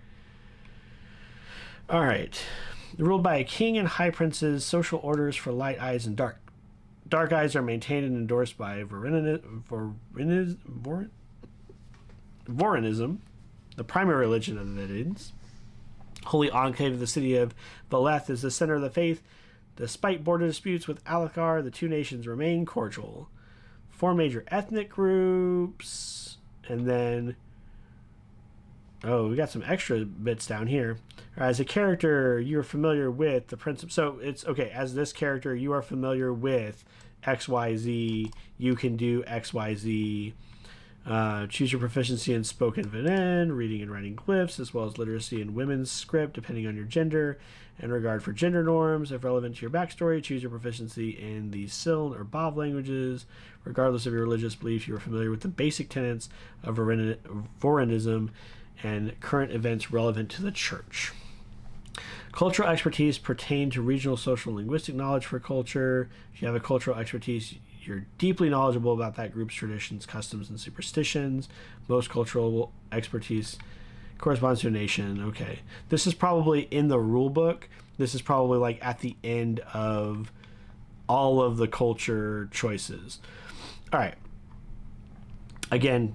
All right, ruled by a king and high princes, social orders for light eyes and dark eyes are maintained and endorsed by Vorinism, the primary religion of the Vidians. Holy enclave of the city of Valeth is the center of the faith. Despite border disputes with Alakar, the two nations remain cordial. 4 major ethnic groups. And then... oh, we got some extra bits down here. As a character, you're familiar with the principle. So it's, okay, as this character, you are familiar with XYZ. You can do XYZ. Choose your proficiency in spoken Venen, reading and writing glyphs, as well as literacy in women's script, depending on your gender, and regard for gender norms. If relevant to your backstory, choose your proficiency in the Siln or Bav languages. Regardless of your religious belief, you are familiar with the basic tenets of Vorinism and current events relevant to the church. Cultural expertise pertain to regional, social, and linguistic knowledge for culture. If you have a cultural expertise, you're deeply knowledgeable about that group's traditions, customs, and superstitions. Most cultural expertise corresponds to a nation. Okay. This is probably in the rule book. This is probably like at the end of all of the culture choices. All right. Again,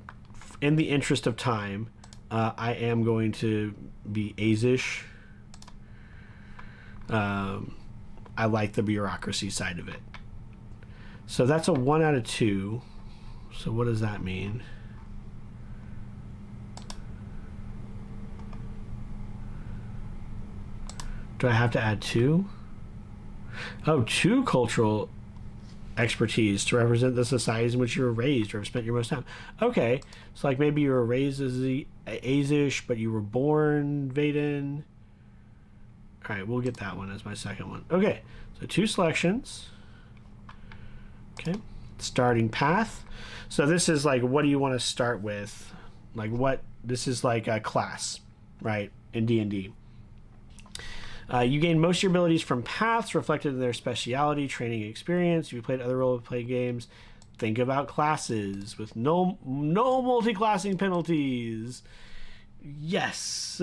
in the interest of time, I am going to be Azish. I like the bureaucracy side of it. So that's a 1 out of 2. So what does that mean? Do I have to add 2? Oh, 2 cultural expertise to represent the societies in which you were raised or have spent your most time. Okay, so like maybe you were raised as the Azish, but you were born Vaden. All right, we'll get that one as my second one. Okay, so 2 selections. Okay, starting path. So this is like, what do you want to start with? Like what, this is like a class, right, in D&D. You gain most of your abilities from paths reflected in their speciality, training, and experience. If you played other role-play games, think about classes with no multi-classing penalties. Yes.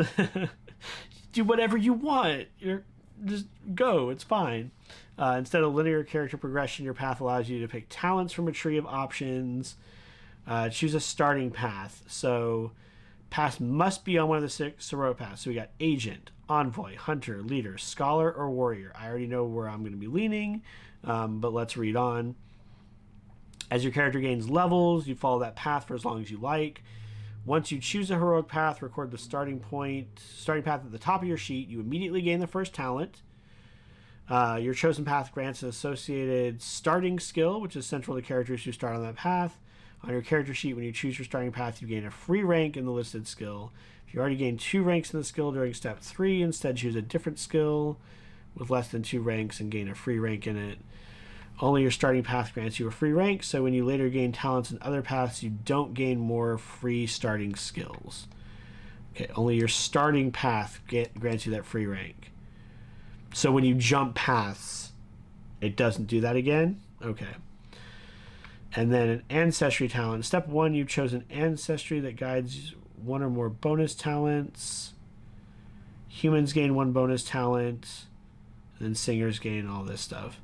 Do whatever you want. Just go. It's fine. Instead of linear character progression, your path allows you to pick talents from a tree of options. Choose a starting path. So paths must be on one of the 6 heroic paths. So we got agent, envoy, hunter, leader, scholar, or warrior. I already know where I'm going to be leaning, but let's read on. As your character gains levels, you follow that path for as long as you like. Once you choose a heroic path, record the starting path at the top of your sheet. You immediately gain the first talent. Your chosen path grants an associated starting skill, which is central to characters who start on that path. On your character sheet, when you choose your starting path, you gain a free rank in the listed skill. If you already gained 2 ranks in the skill during step 3, instead choose a different skill with less than 2 ranks and gain a free rank in it. Only your starting path grants you a free rank, so when you later gain talents in other paths, you don't gain more free starting skills. Okay, only your starting path grants you that free rank. So when you jump paths, it doesn't do that again? Okay. And then an ancestry talent. Step 1, you chose an ancestry that guides 1 or more bonus talents. Humans gain 1 bonus talent. And then singers gain all this stuff.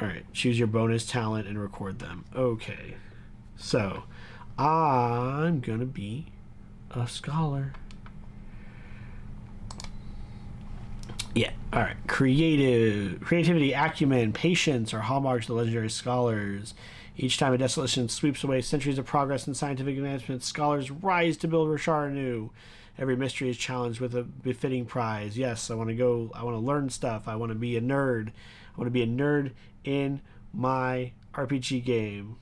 Alright, choose your bonus talent and record them. Okay. So, I'm gonna be a scholar. Yeah, alright. Creativity, acumen, patience are hallmarks of the legendary scholars. Each time a desolation sweeps away centuries of progress and scientific advancement, scholars rise to build Rashar anew. Every mystery is challenged with a befitting prize. Yes, I want to learn stuff. I want to be a nerd. I want to be a nerd in my RPG game.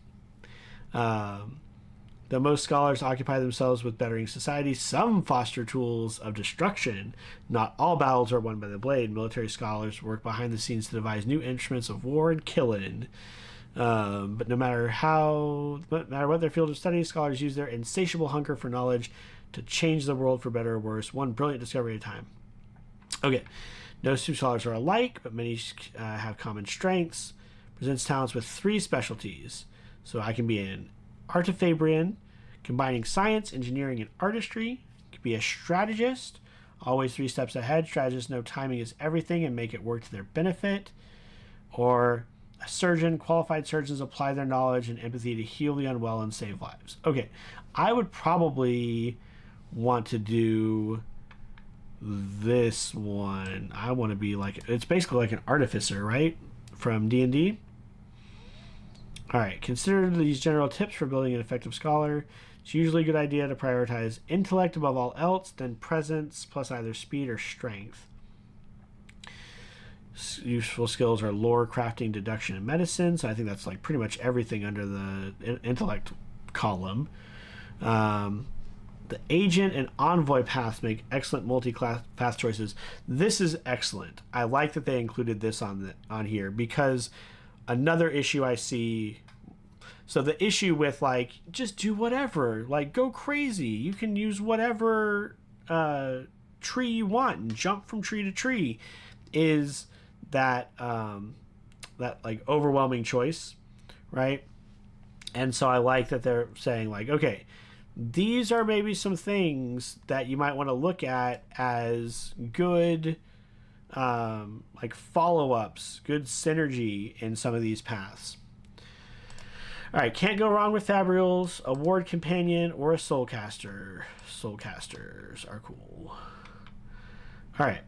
Though most scholars occupy themselves with bettering society, some foster tools of destruction. Not all battles are won by the blade. Military scholars work behind the scenes to devise new instruments of war and killing. But no matter what their field of study, scholars use their insatiable hunger for knowledge to change the world for better or worse, one brilliant discovery at a time. Okay, no 2 scholars are alike, but many have common strengths. Presents talents with 3 specialties. So I can be an Artifabrian, combining science, engineering, and artistry. Could be a strategist, always 3 steps ahead. Strategists know timing is everything and make it work to their benefit. Or a surgeon. Qualified surgeons apply their knowledge and empathy to heal the unwell and save lives. Okay, I would probably want to do this one. I want to be like, it's basically like an artificer, right? From D&D. Alright, consider these general tips for building an effective scholar. It's usually a good idea to prioritize intellect above all else, then presence plus either speed or strength. Useful skills are lore, crafting, deduction, and medicine. So I think that's like pretty much everything under the intellect column. The agent and envoy paths make excellent multi-class path choices. This is excellent. I like that they included this on here, because another issue I see. So the issue with like, just do whatever, like go crazy. You can use whatever tree you want and jump from tree to tree, is that like overwhelming choice, right? And so I like that they're saying like, okay, these are maybe some things that you might want to look at as good like follow-ups, good synergy in some of these paths. All right, can't go wrong with Fabrials, a ward companion, or a soulcaster. Soulcasters are cool. All right,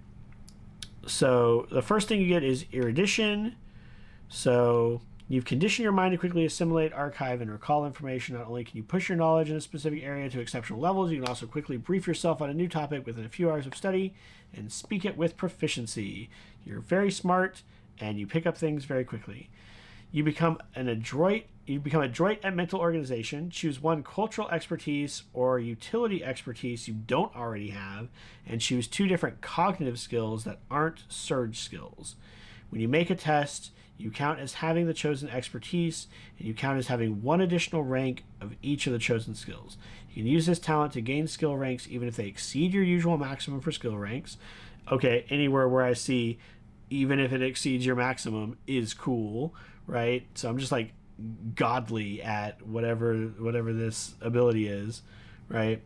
so the first thing you get is erudition. So you've conditioned your mind to quickly assimilate, archive, and recall information. Not only can you push your knowledge in a specific area to exceptional levels, you can also quickly brief yourself on a new topic within a few hours of study and speak it with proficiency. You're very smart, and you pick up things very quickly. You become adroit at mental organization. Choose one cultural expertise or utility expertise you don't already have, and choose 2 different cognitive skills that aren't surge skills. When you make a test, you count as having the chosen expertise, and you count as having 1 additional rank of each of the chosen skills. You can use this talent to gain skill ranks even if they exceed your usual maximum for skill ranks. Okay, anywhere where I see even if it exceeds your maximum is cool, right? So I'm just like godly at whatever this ability is, right?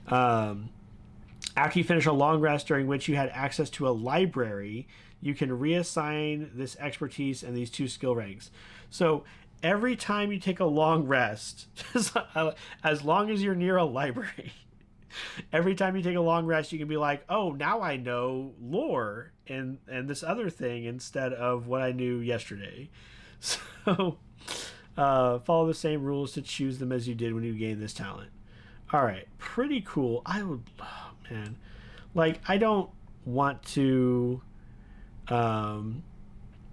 After you finish a long rest during which you had access to a library, you can reassign this expertise and these 2 skill ranks. So every time you take a long rest, as long as you're near a library, every time you take a long rest, you can be like, oh, now I know lore and this other thing instead of what I knew yesterday. So follow the same rules to choose them as you did when you gained this talent. All right, pretty cool. I would, oh, man, like I don't want to, um,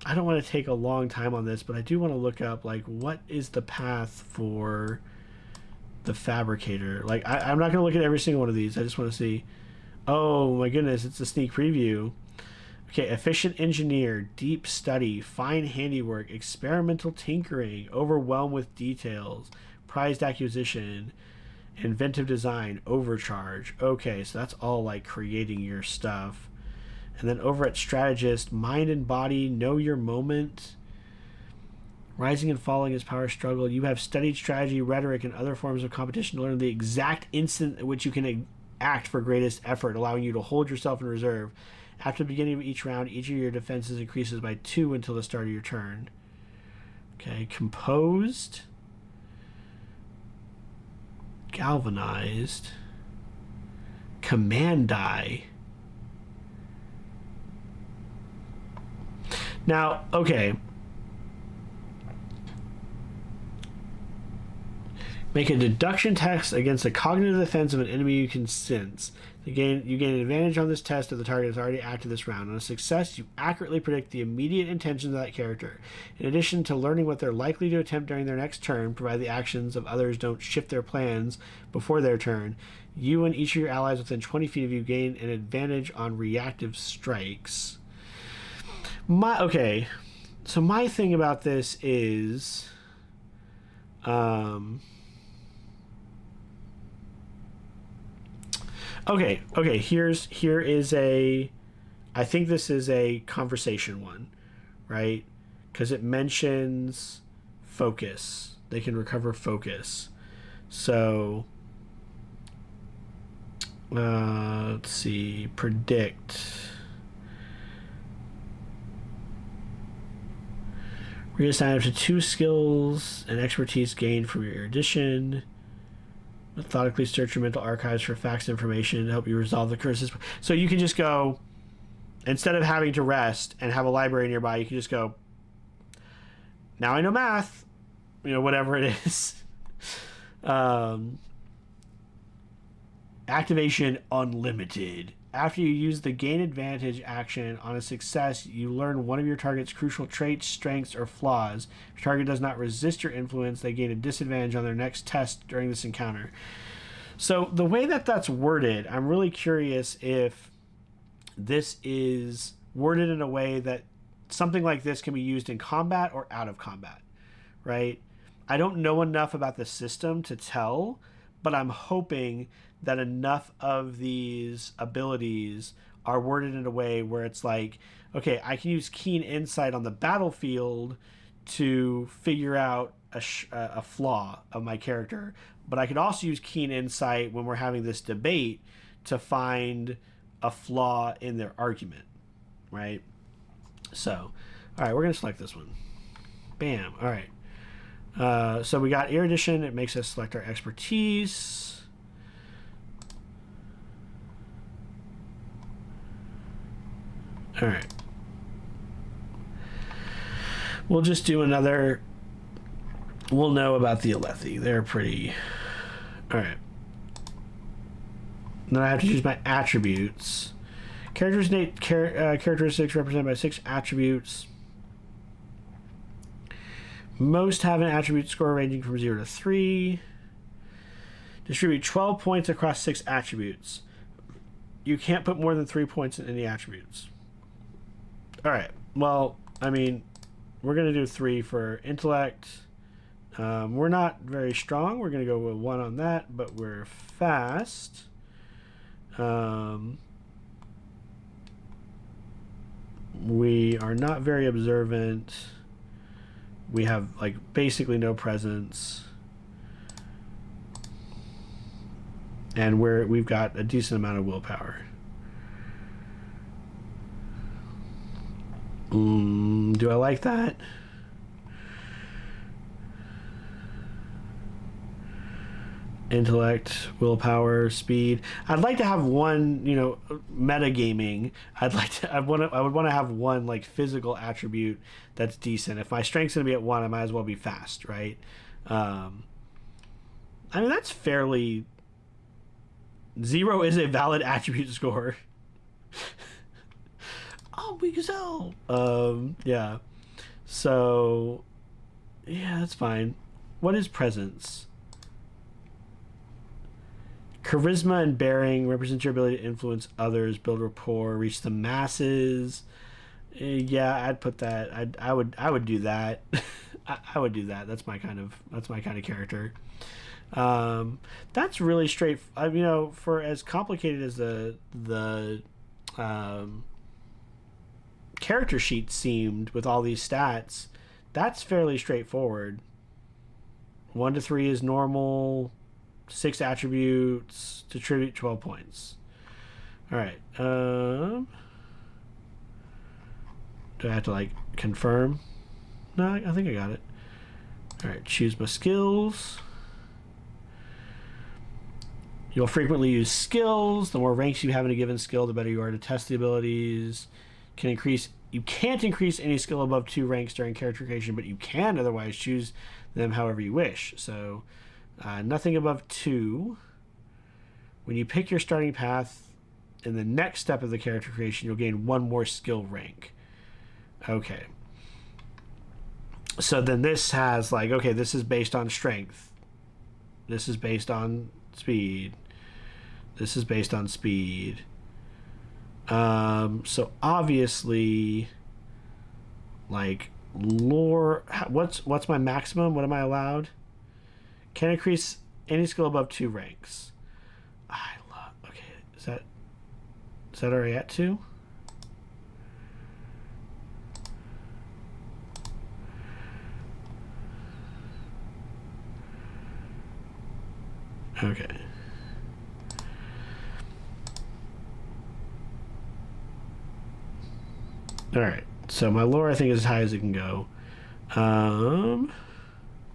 I don't want to take a long time on this, but I do want to look up like what is the path for the fabricator. Like I'm not gonna look at every single one of these. I just want to see. Oh my goodness, it's a sneak preview. Okay, efficient engineer, deep study, fine handiwork, experimental tinkering, overwhelmed with details, prized acquisition, inventive design, overcharge. Okay, so that's all like creating your stuff. And then over at strategist, mind and body, know your moment, rising and falling is power struggle. You have studied strategy, rhetoric, and other forms of competition to learn the exact instant at which you can act for greatest effort, allowing you to hold yourself in reserve. After the beginning of each round, each of your defenses increases by 2 until the start of your turn. Okay, composed, galvanized, command die. Now, okay. Make a deduction test against a cognitive defense of an enemy you can sense. You gain an advantage on this test if the target has already acted this round. On a success, you accurately predict the immediate intentions of that character. In addition to learning what they're likely to attempt during their next turn, provided the actions of others don't shift their plans before their turn, you and each of your allies within 20 feet of you gain an advantage on reactive strikes. Okay, so my thing about this is, okay, here is a, I think this is a conversation one, right? Because it mentions focus. They can recover focus. So, let's see, predict. Reassign up to 2 skills and expertise gained from your erudition. Methodically search your mental archives for facts and information to help you resolve the curses. So you can just go, instead of having to rest and have a library nearby, you can just go, now I know math, whatever it is. Activation unlimited. After you use the gain advantage action on a success, you learn one of your target's crucial traits, strengths, or flaws. If your target does not resist your influence, they gain a disadvantage on their next test during this encounter. So the way that that's worded, I'm really curious if this is worded in a way that something like this can be used in combat or out of combat, right? I don't know enough about the system to tell, but I'm hoping that enough of these abilities are worded in a way where it's like, okay, I can use keen insight on the battlefield to figure out a flaw of my character, but I could also use keen insight when we're having this debate to find a flaw in their argument, right? So, all right, we're going to select this one. Bam. All right. So we got erudition. It makes us select our expertise. All right. We'll just do another. We'll know about the Alethi. They're pretty. All right. Then I have to choose my attributes. Characteristics represented by 6 attributes. Most have an attribute score ranging from 0 to 3. Distribute 12 points across 6 attributes. You can't put more than 3 points in any attributes. All right. Well, I mean, we're going to do 3 for intellect. We're not very strong. We're going to go with 1 on that, but we're fast. We are not very observant. We have, like, basically no presence. And we've got a decent amount of willpower. Do I like that? Intellect, willpower, speed. I'd like to have one, metagaming. I would want to have one like physical attribute that's decent. If my strength's gonna be at 1, I might as well be fast, right? I mean, that's fairly 0 is a valid attribute score. Oh, we can sell. Yeah. So, yeah, that's fine. What is presence? Charisma and bearing represents your ability to influence others, build rapport, reach the masses. Yeah, I'd put that. I would do that. I would do that. That's my kind of character. That's really straight. For as complicated as the character sheet seemed with all these stats, that's fairly straightforward. 1 to 3 is normal. 6 attributes to tribute 12 points. All right. Do I have to confirm? No, I think I got it. All right. Choose my skills. You'll frequently use skills. The more ranks you have in a given skill, the better you are to test the abilities. You can't increase any skill above 2 ranks during character creation, but you can otherwise choose them however you wish. So nothing above 2. When you pick your starting path in the next step of the character creation, you'll gain 1 more skill rank. Okay. So then this has okay, this is based on strength. This is based on speed. This is based on speed. So obviously, lore. What's my maximum? What am I allowed? Can increase any skill above 2 ranks. Okay, is that already at 2? Okay. All right. So my lore, I think, is as high as it can go.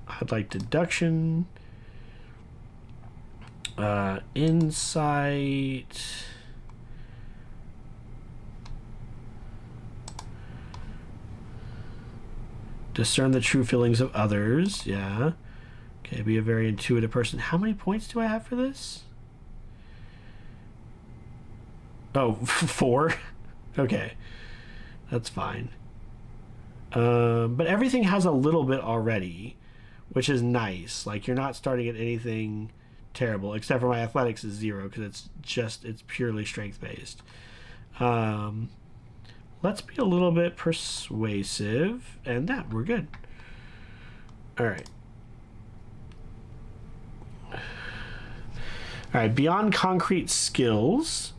I'd like deduction, insight, discern the true feelings of others. Yeah. Okay, be a very intuitive person. How many points do I have for this? Oh, 4? Okay. That's fine. But everything has a little bit already, which is nice. You're not starting at anything terrible, except for my athletics is 0 because it's purely strength based. Let's be a little bit persuasive, and that we're good. All right. All right. Beyond concrete skills,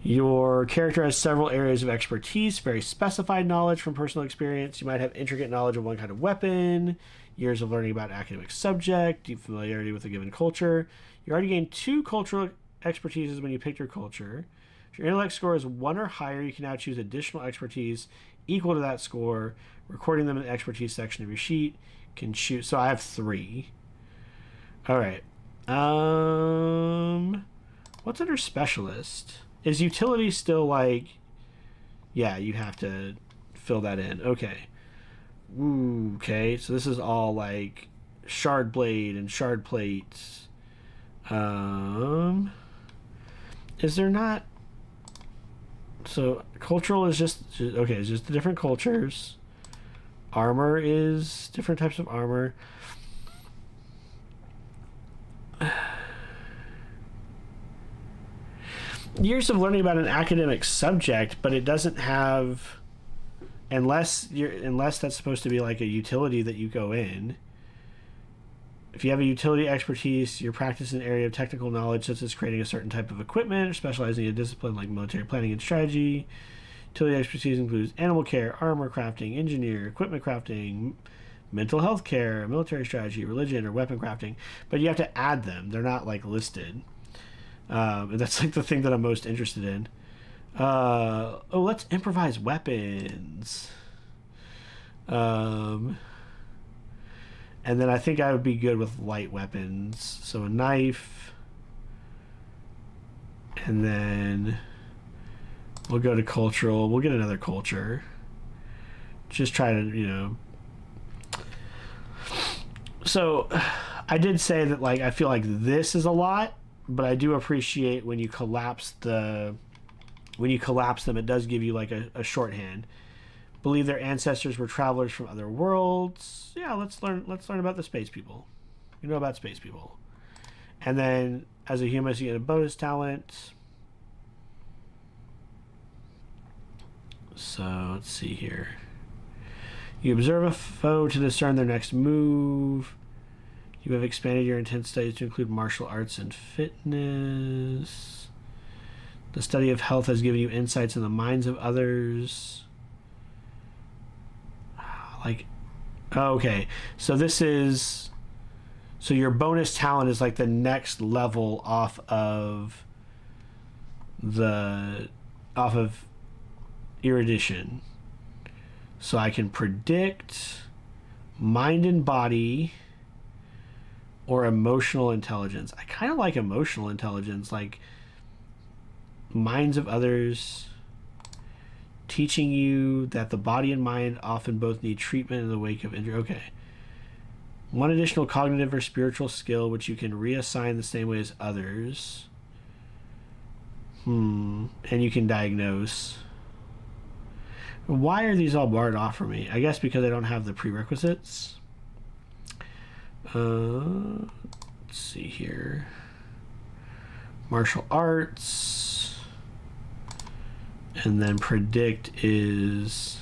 your character has several areas of expertise, very specified knowledge from personal experience. You might have intricate knowledge of one kind of weapon, years of learning about an academic subject, deep familiarity with a given culture. You already gained 2 cultural expertises when you picked your culture. If your intellect score is 1 or higher, you can now choose additional expertise equal to that score, recording them in the expertise section of your sheet. Can choose. So I have 3. All right. What's under specialist? Is utility still yeah, you have to fill that in. Okay. Ooh, okay, so this is all shard blade and shard plates. Is there not? So cultural is just okay. It's just the different cultures. Armor is different types of armor. Years of learning about an academic subject, but it doesn't have, unless that's supposed to be a utility that you go in. If you have a utility expertise, your practice in an area of technical knowledge, such as creating a certain type of equipment or specializing in a discipline like military planning and strategy. Utility expertise includes animal care, armor crafting, engineer, equipment crafting, mental health care, military strategy, religion, or weapon crafting. But you have to add them. They're not listed. And that's the thing that I'm most interested in. Let's improvise weapons. And then I think I would be good with light weapons. So a knife. And then we'll go to cultural. We'll get another culture. Just try to, So I did say that I feel like this is a lot. but I do appreciate when you collapse them, it does give you like a shorthand. Believe their ancestors were travelers from other worlds. Yeah, let's learn about the space people. You know about space people. And then as a humus, you get a bonus talent. So let's see here. You observe a foe to discern their next move. You have expanded your intense studies to include martial arts and fitness. The study of health has given you insights in the minds of others. Like, okay. So this is... So your bonus talent is like the next level off of erudition. So I can predict mind and body or emotional intelligence. I kind of like emotional intelligence, like minds of others, teaching you that the body and mind often both need treatment in the wake of injury. Okay. One additional cognitive or spiritual skill which you can reassign the same way as others. And you can diagnose. Why are these all barred off for me? I guess because I don't have the prerequisites. Let's see here. Martial arts. And then predict is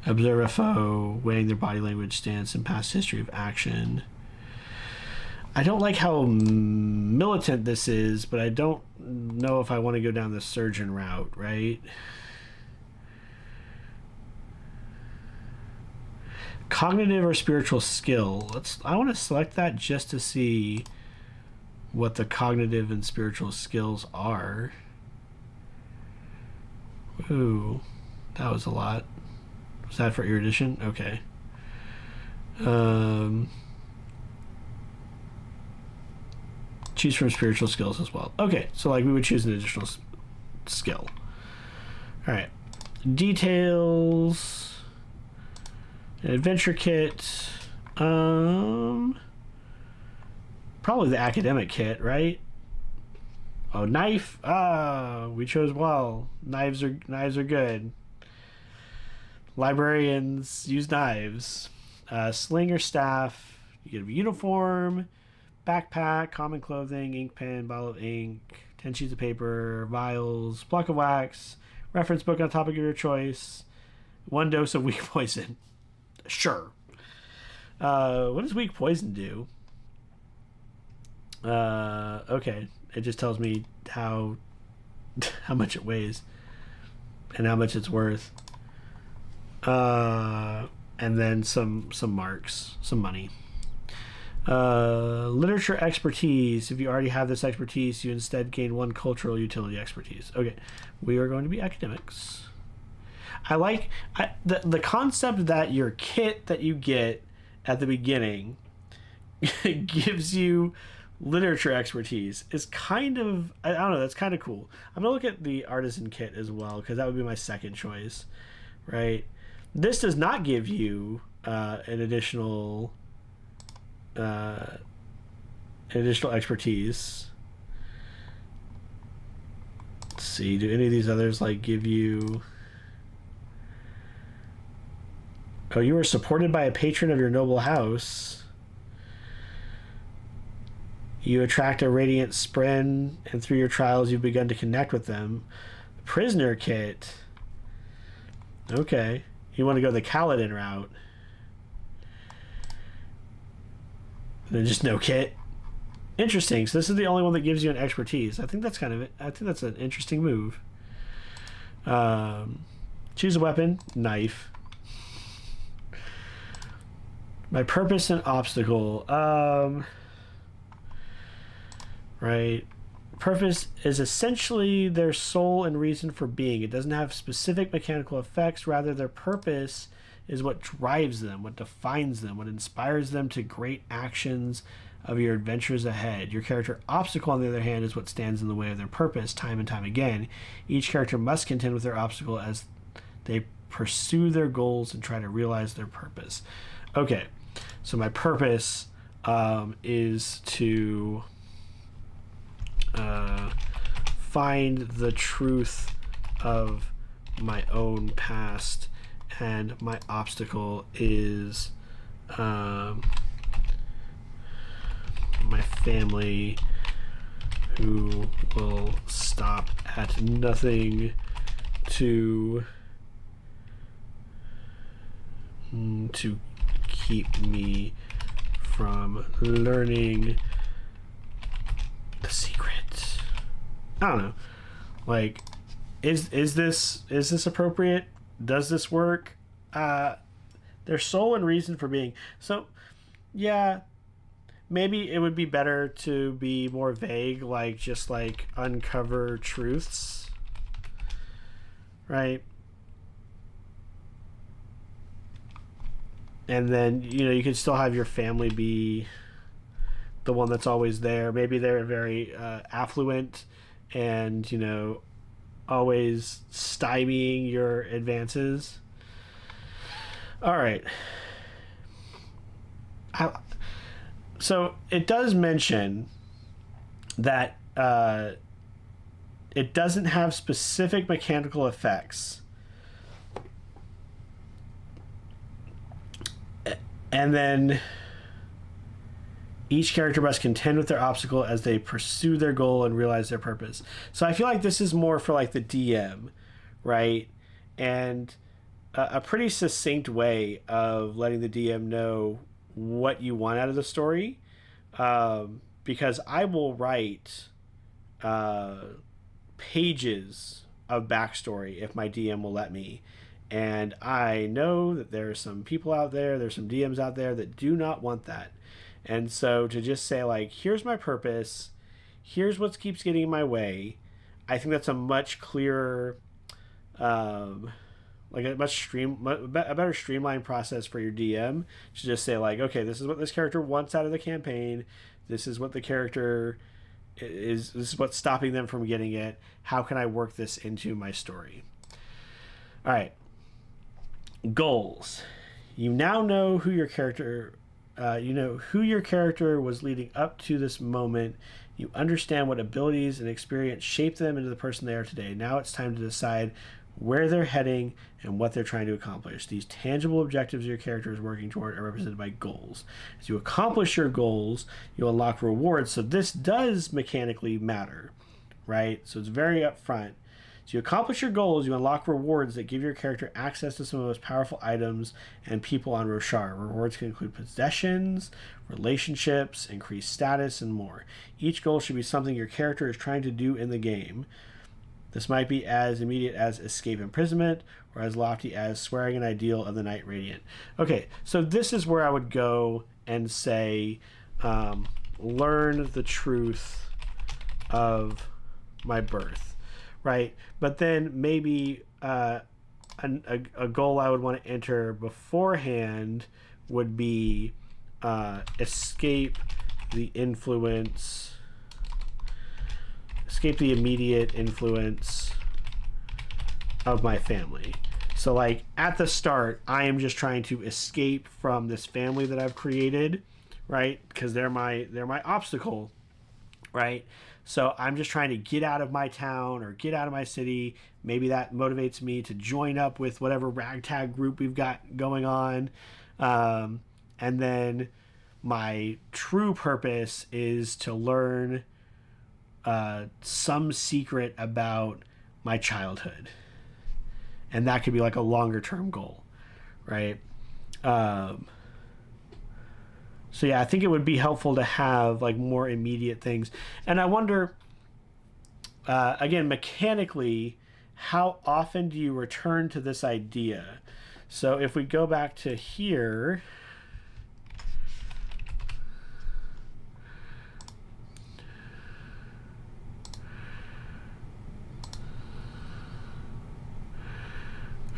observe a foe, weighing their body language, stance, and past history of action. I don't like how militant this is, but I don't know if I want to go down the surgeon route, right? Cognitive or spiritual skill. I want to select that just to see what the cognitive and spiritual skills are. Ooh, that was a lot. Was that for erudition? Okay. Choose from spiritual skills as well. Okay, so like we would choose an additional skill. All right. Details. An adventure kit. Probably the academic kit, right? Oh, knife. We chose well. Knives are good. Librarians use knives. Sling or staff. You get a uniform, backpack, common clothing, ink pen, bottle of ink, 10 sheets of paper, vials, block of wax, reference book on topic of your choice, 1 dose of weak poison. Sure. What does weak poison do? Okay. It just tells me how much it weighs and how much it's worth. And then some marks, some money. Literature expertise. If you already have this expertise, you instead gain 1 cultural utility expertise. Okay, we are going to be academics. I like the concept that your kit that you get at the beginning gives you literature expertise is kind of, I don't know, that's kind of cool. I'm gonna look at the artisan kit as well because that would be my second choice, right? This does not give you an additional expertise. Let's see, do any of these others like give you... Oh, you are supported by a patron of your noble house. You attract a radiant spren, and through your trials you've begun to connect with them. Prisoner kit. Okay. You want to go the Kaladin route. And then just no kit. Interesting. So this is the only one that gives you an expertise. I think that's that's an interesting move. Choose a weapon. Knife. My purpose and obstacle. Right. Purpose is essentially their soul and reason for being. It doesn't have specific mechanical effects. Rather, their purpose is what drives them, what defines them, what inspires them to great actions of your adventures ahead. Your character obstacle, on the other hand, is what stands in the way of their purpose time and time again. Each character must contend with their obstacle as they pursue their goals and try to realize their purpose. Okay, so my purpose is to find the truth of my own past, and my obstacle is my family, who will stop at nothing to keep me from learning the secret. I don't know. Like, is this appropriate? Does this work? Their soul and reason for being. So, yeah, maybe it would be better to be more vague, like just like uncover truths, right? And then, you can still have your family be the one that's always there. Maybe they're very affluent and, always stymieing your advances. All right. So it does mention that it doesn't have specific mechanical effects. And then each character must contend with their obstacle as they pursue their goal and realize their purpose. So I feel like this is more for like the DM, right? And a pretty succinct way of letting the DM know what you want out of the story. Because I will write pages of backstory if my DM will let me. And I know that there are some people out there, there's some DMs out there that do not want that. And so to just say, like, here's my purpose, here's what keeps getting in my way, I think that's a much clearer, like a better streamlined process for your DM to just say, like, okay, this is what this character wants out of the campaign, this is what the character this is what's stopping them from getting it, how can I work this into my story? All right. Goals. You now know who your character was leading up to this moment. You understand what abilities and experience shaped them into the person they are today. Now it's time to decide where they're heading and what they're trying to accomplish. These tangible objectives your character is working toward are represented by goals. As you accomplish your goals, you unlock rewards. So this does mechanically matter, right? So it's very upfront. So you accomplish your goals, you unlock rewards that give your character access to some of the most powerful items and people on Roshar. Rewards can include possessions, relationships, increased status, and more. Each goal should be something your character is trying to do in the game. This might be as immediate as escape imprisonment, or as lofty as swearing an ideal of the Knight Radiant. Okay, so this is where I would go and say, learn the truth of my birth. Right, but then maybe a goal I would want to enter beforehand would be escape the immediate influence of my family. So like at the start, I am just trying to escape from this family that I've created, right? Because they're my obstacle, right? So I'm just trying to get out of my town or get out of my city. Maybe that motivates me to join up with whatever ragtag group we've got going on. And then my true purpose is to learn some secret about my childhood. And that could be like a longer term goal, right? So yeah, I think it would be helpful to have like more immediate things. And I wonder, again, mechanically, how often do you return to this idea? So if we go back to here,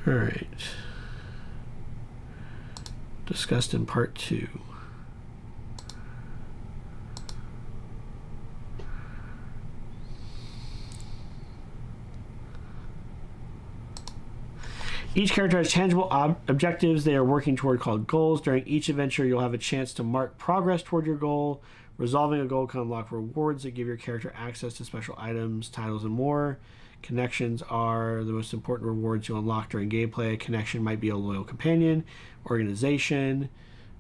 all right, discussed in part 2. Each character has tangible objectives they are working toward called goals. During each adventure, you'll have a chance to mark progress toward your goal. Resolving a goal can unlock rewards that give your character access to special items, titles, and more. Connections are the most important rewards you unlock during gameplay. A connection might be a loyal companion, organization.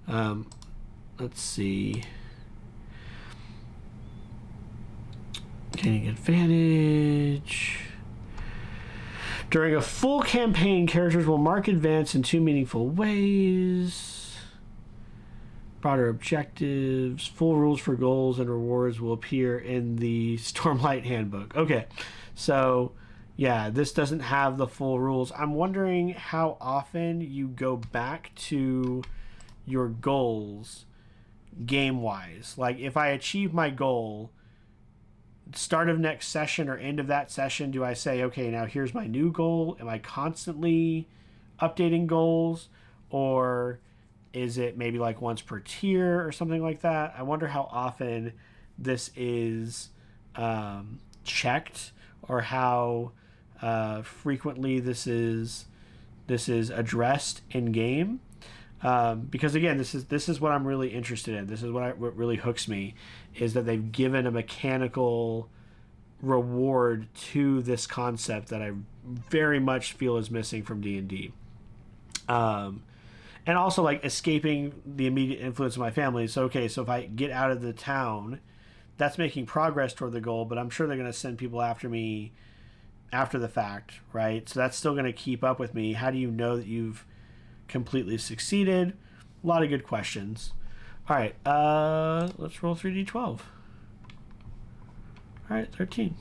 Let's see. Gaining advantage. During a full campaign, characters will mark advance in 2 meaningful ways. Broader objectives. Full rules for goals and rewards will appear in the Stormlight Handbook. Okay, so yeah, this doesn't have the full rules. I'm wondering how often you go back to your goals game-wise. Like, if I achieve my goal, start of next session or end of that session, do I say, okay, now here's my new goal? Am I constantly updating goals? Or is it maybe like once per tier or something like that? I wonder how often this is checked, or how frequently this is addressed in game. Because again, this is what I'm really interested in. This is what really hooks me, is that they've given a mechanical reward to this concept that I very much feel is missing from D&D. And also, like, escaping the immediate influence of my family. So, okay, so if I get out of the town, that's making progress toward the goal, but I'm sure they're going to send people after me after the fact, right? So that's still going to keep up with me. How do you know that you've completely succeeded? A lot of good questions. All right, let's roll 3d12. All right, 13.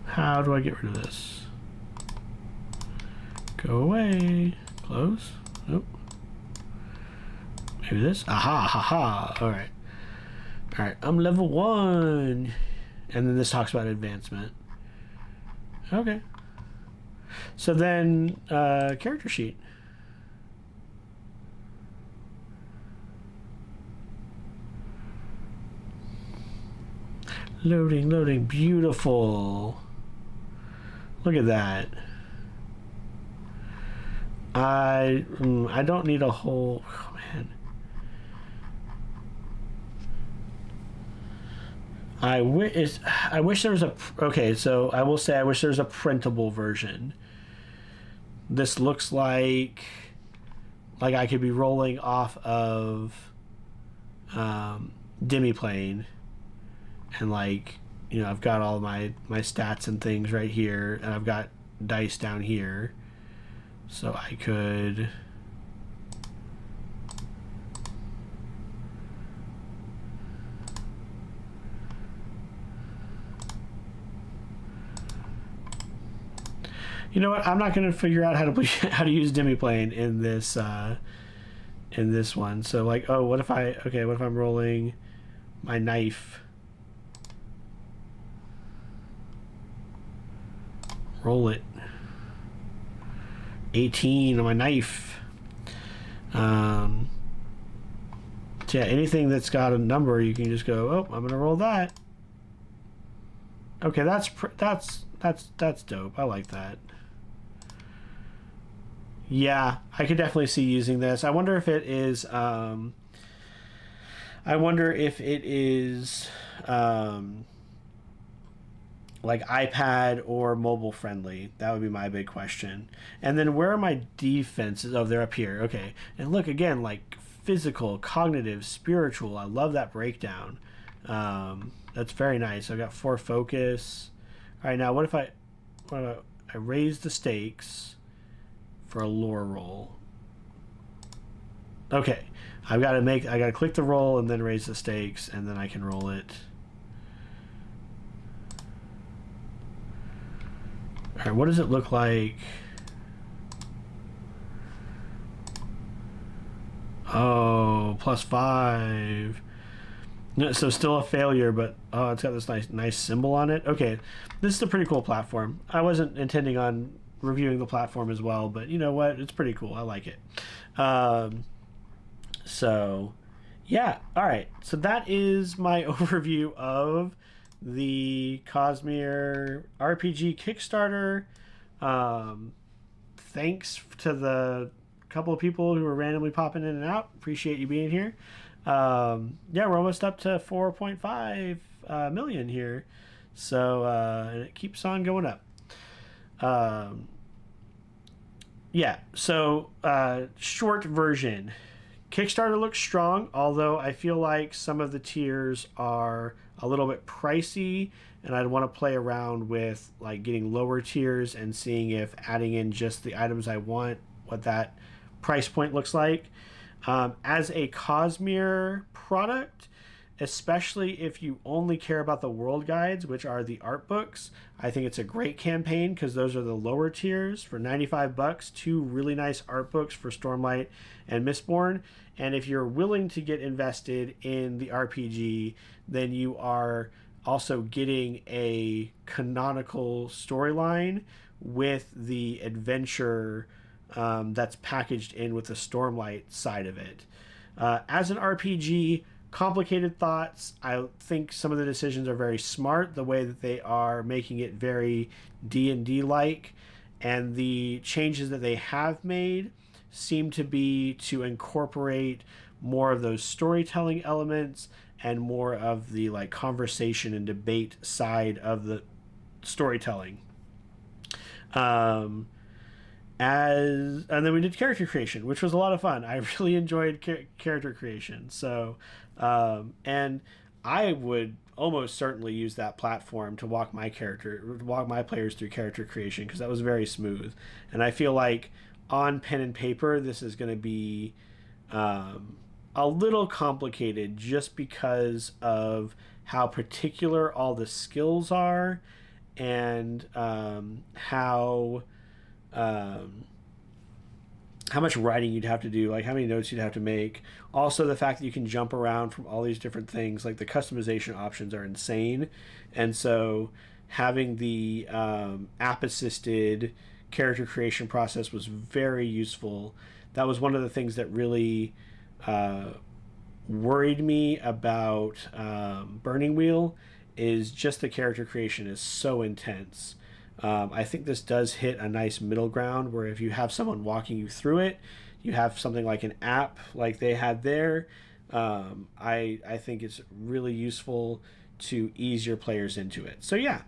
How do I get rid of this? Go away. Close. Nope. Maybe this. Aha, haha. All right. All right. I'm level 1. And then this talks about advancement. Okay. So then, character sheet. Loading, loading. Beautiful. Look at that. I don't need a whole... Oh, man. I wish there was a... Okay, so I will say I wish there was a printable version. This looks like I could be rolling off of Demiplane. And, like, you know, I've got all my stats and things right here, and I've got dice down here. So I could... You know what? I'm not going to figure out how to use Demiplane in this one. So, like, oh, what if I'm rolling my knife? Roll it. 18 on my knife. So yeah, anything that's got a number, you can just go, oh, I'm gonna roll that. Okay, that's dope. I like that. Yeah, I could definitely see using this. I wonder if it is like iPad or mobile friendly. That would be my big question. And then where are my defenses? Oh, they're up here. Okay. And look, again, like physical, cognitive, spiritual. I love that breakdown. That's very nice. I've got 4 focus. All right, now what if I raise the stakes for a lore roll? Okay. I got to click the roll and then raise the stakes, and then I can roll it. All right, what does it look like? Oh, +5. No, so still a failure, but oh, it's got this nice symbol on it. Okay, this is a pretty cool platform. I wasn't intending on reviewing the platform as well, but you know what? It's pretty cool. I like it. So, Yeah, all right. So that is my overview of the Cosmere RPG Kickstarter. Um, Thanks to the couple of people who were randomly popping in and out. Appreciate you being here. Yeah, we're almost up to 4.5 million here. So, and it keeps on going up. Um, yeah, so short version. Kickstarter looks strong, although I feel like some of the tiers are a little bit pricey, and I'd want to play around with like getting lower tiers and seeing if adding in just the items I want, what that price point looks like. As a Cosmere product, especially if you only care about the world guides, which are the art books, I think it's a great campaign because those are the lower tiers for 95 bucks, two really nice art books for Stormlight and Mistborn. And if you're willing to get invested in the RPG, then you are also getting a canonical storyline with the adventure that's packaged in with the Stormlight side of it. As an RPG, complicated thoughts. I think some of the decisions are very smart, the way that they are making it very D&D like, and the changes that they have made seem to be to incorporate more of those storytelling elements and more of the like conversation and debate side of the storytelling. And then we did character creation, which was a lot of fun. I really enjoyed character creation. So and I would almost certainly use that platform to walk my players through character creation, because that was very smooth. And I feel like on pen and paper this is going to be a little complicated, just because of how particular all the skills are, and how much writing you'd have to do, like how many notes you'd have to make. Also, the fact that you can jump around from all these different things, like the customization options are insane. And so having the app-assisted character creation process was very useful. That was one of the things that really worried me about Burning Wheel, is just the character creation is so intense. I think this does hit a nice middle ground where if you have someone walking you through it, you have something like an app like they had there. I think it's really useful to ease your players into it. So yeah,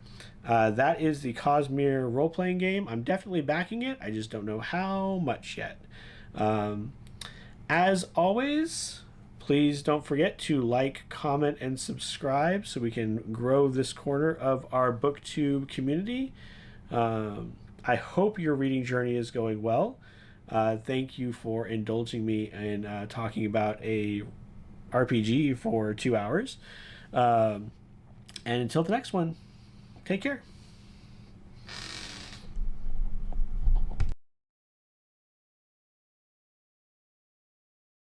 that is the Cosmere role-playing game. I'm definitely backing it. I just don't know how much yet. As always, please don't forget to like, comment, and subscribe so we can grow this corner of our BookTube community. I hope your reading journey is going well. Thank you for indulging me in talking about a RPG for 2 hours. And until the next one, take care.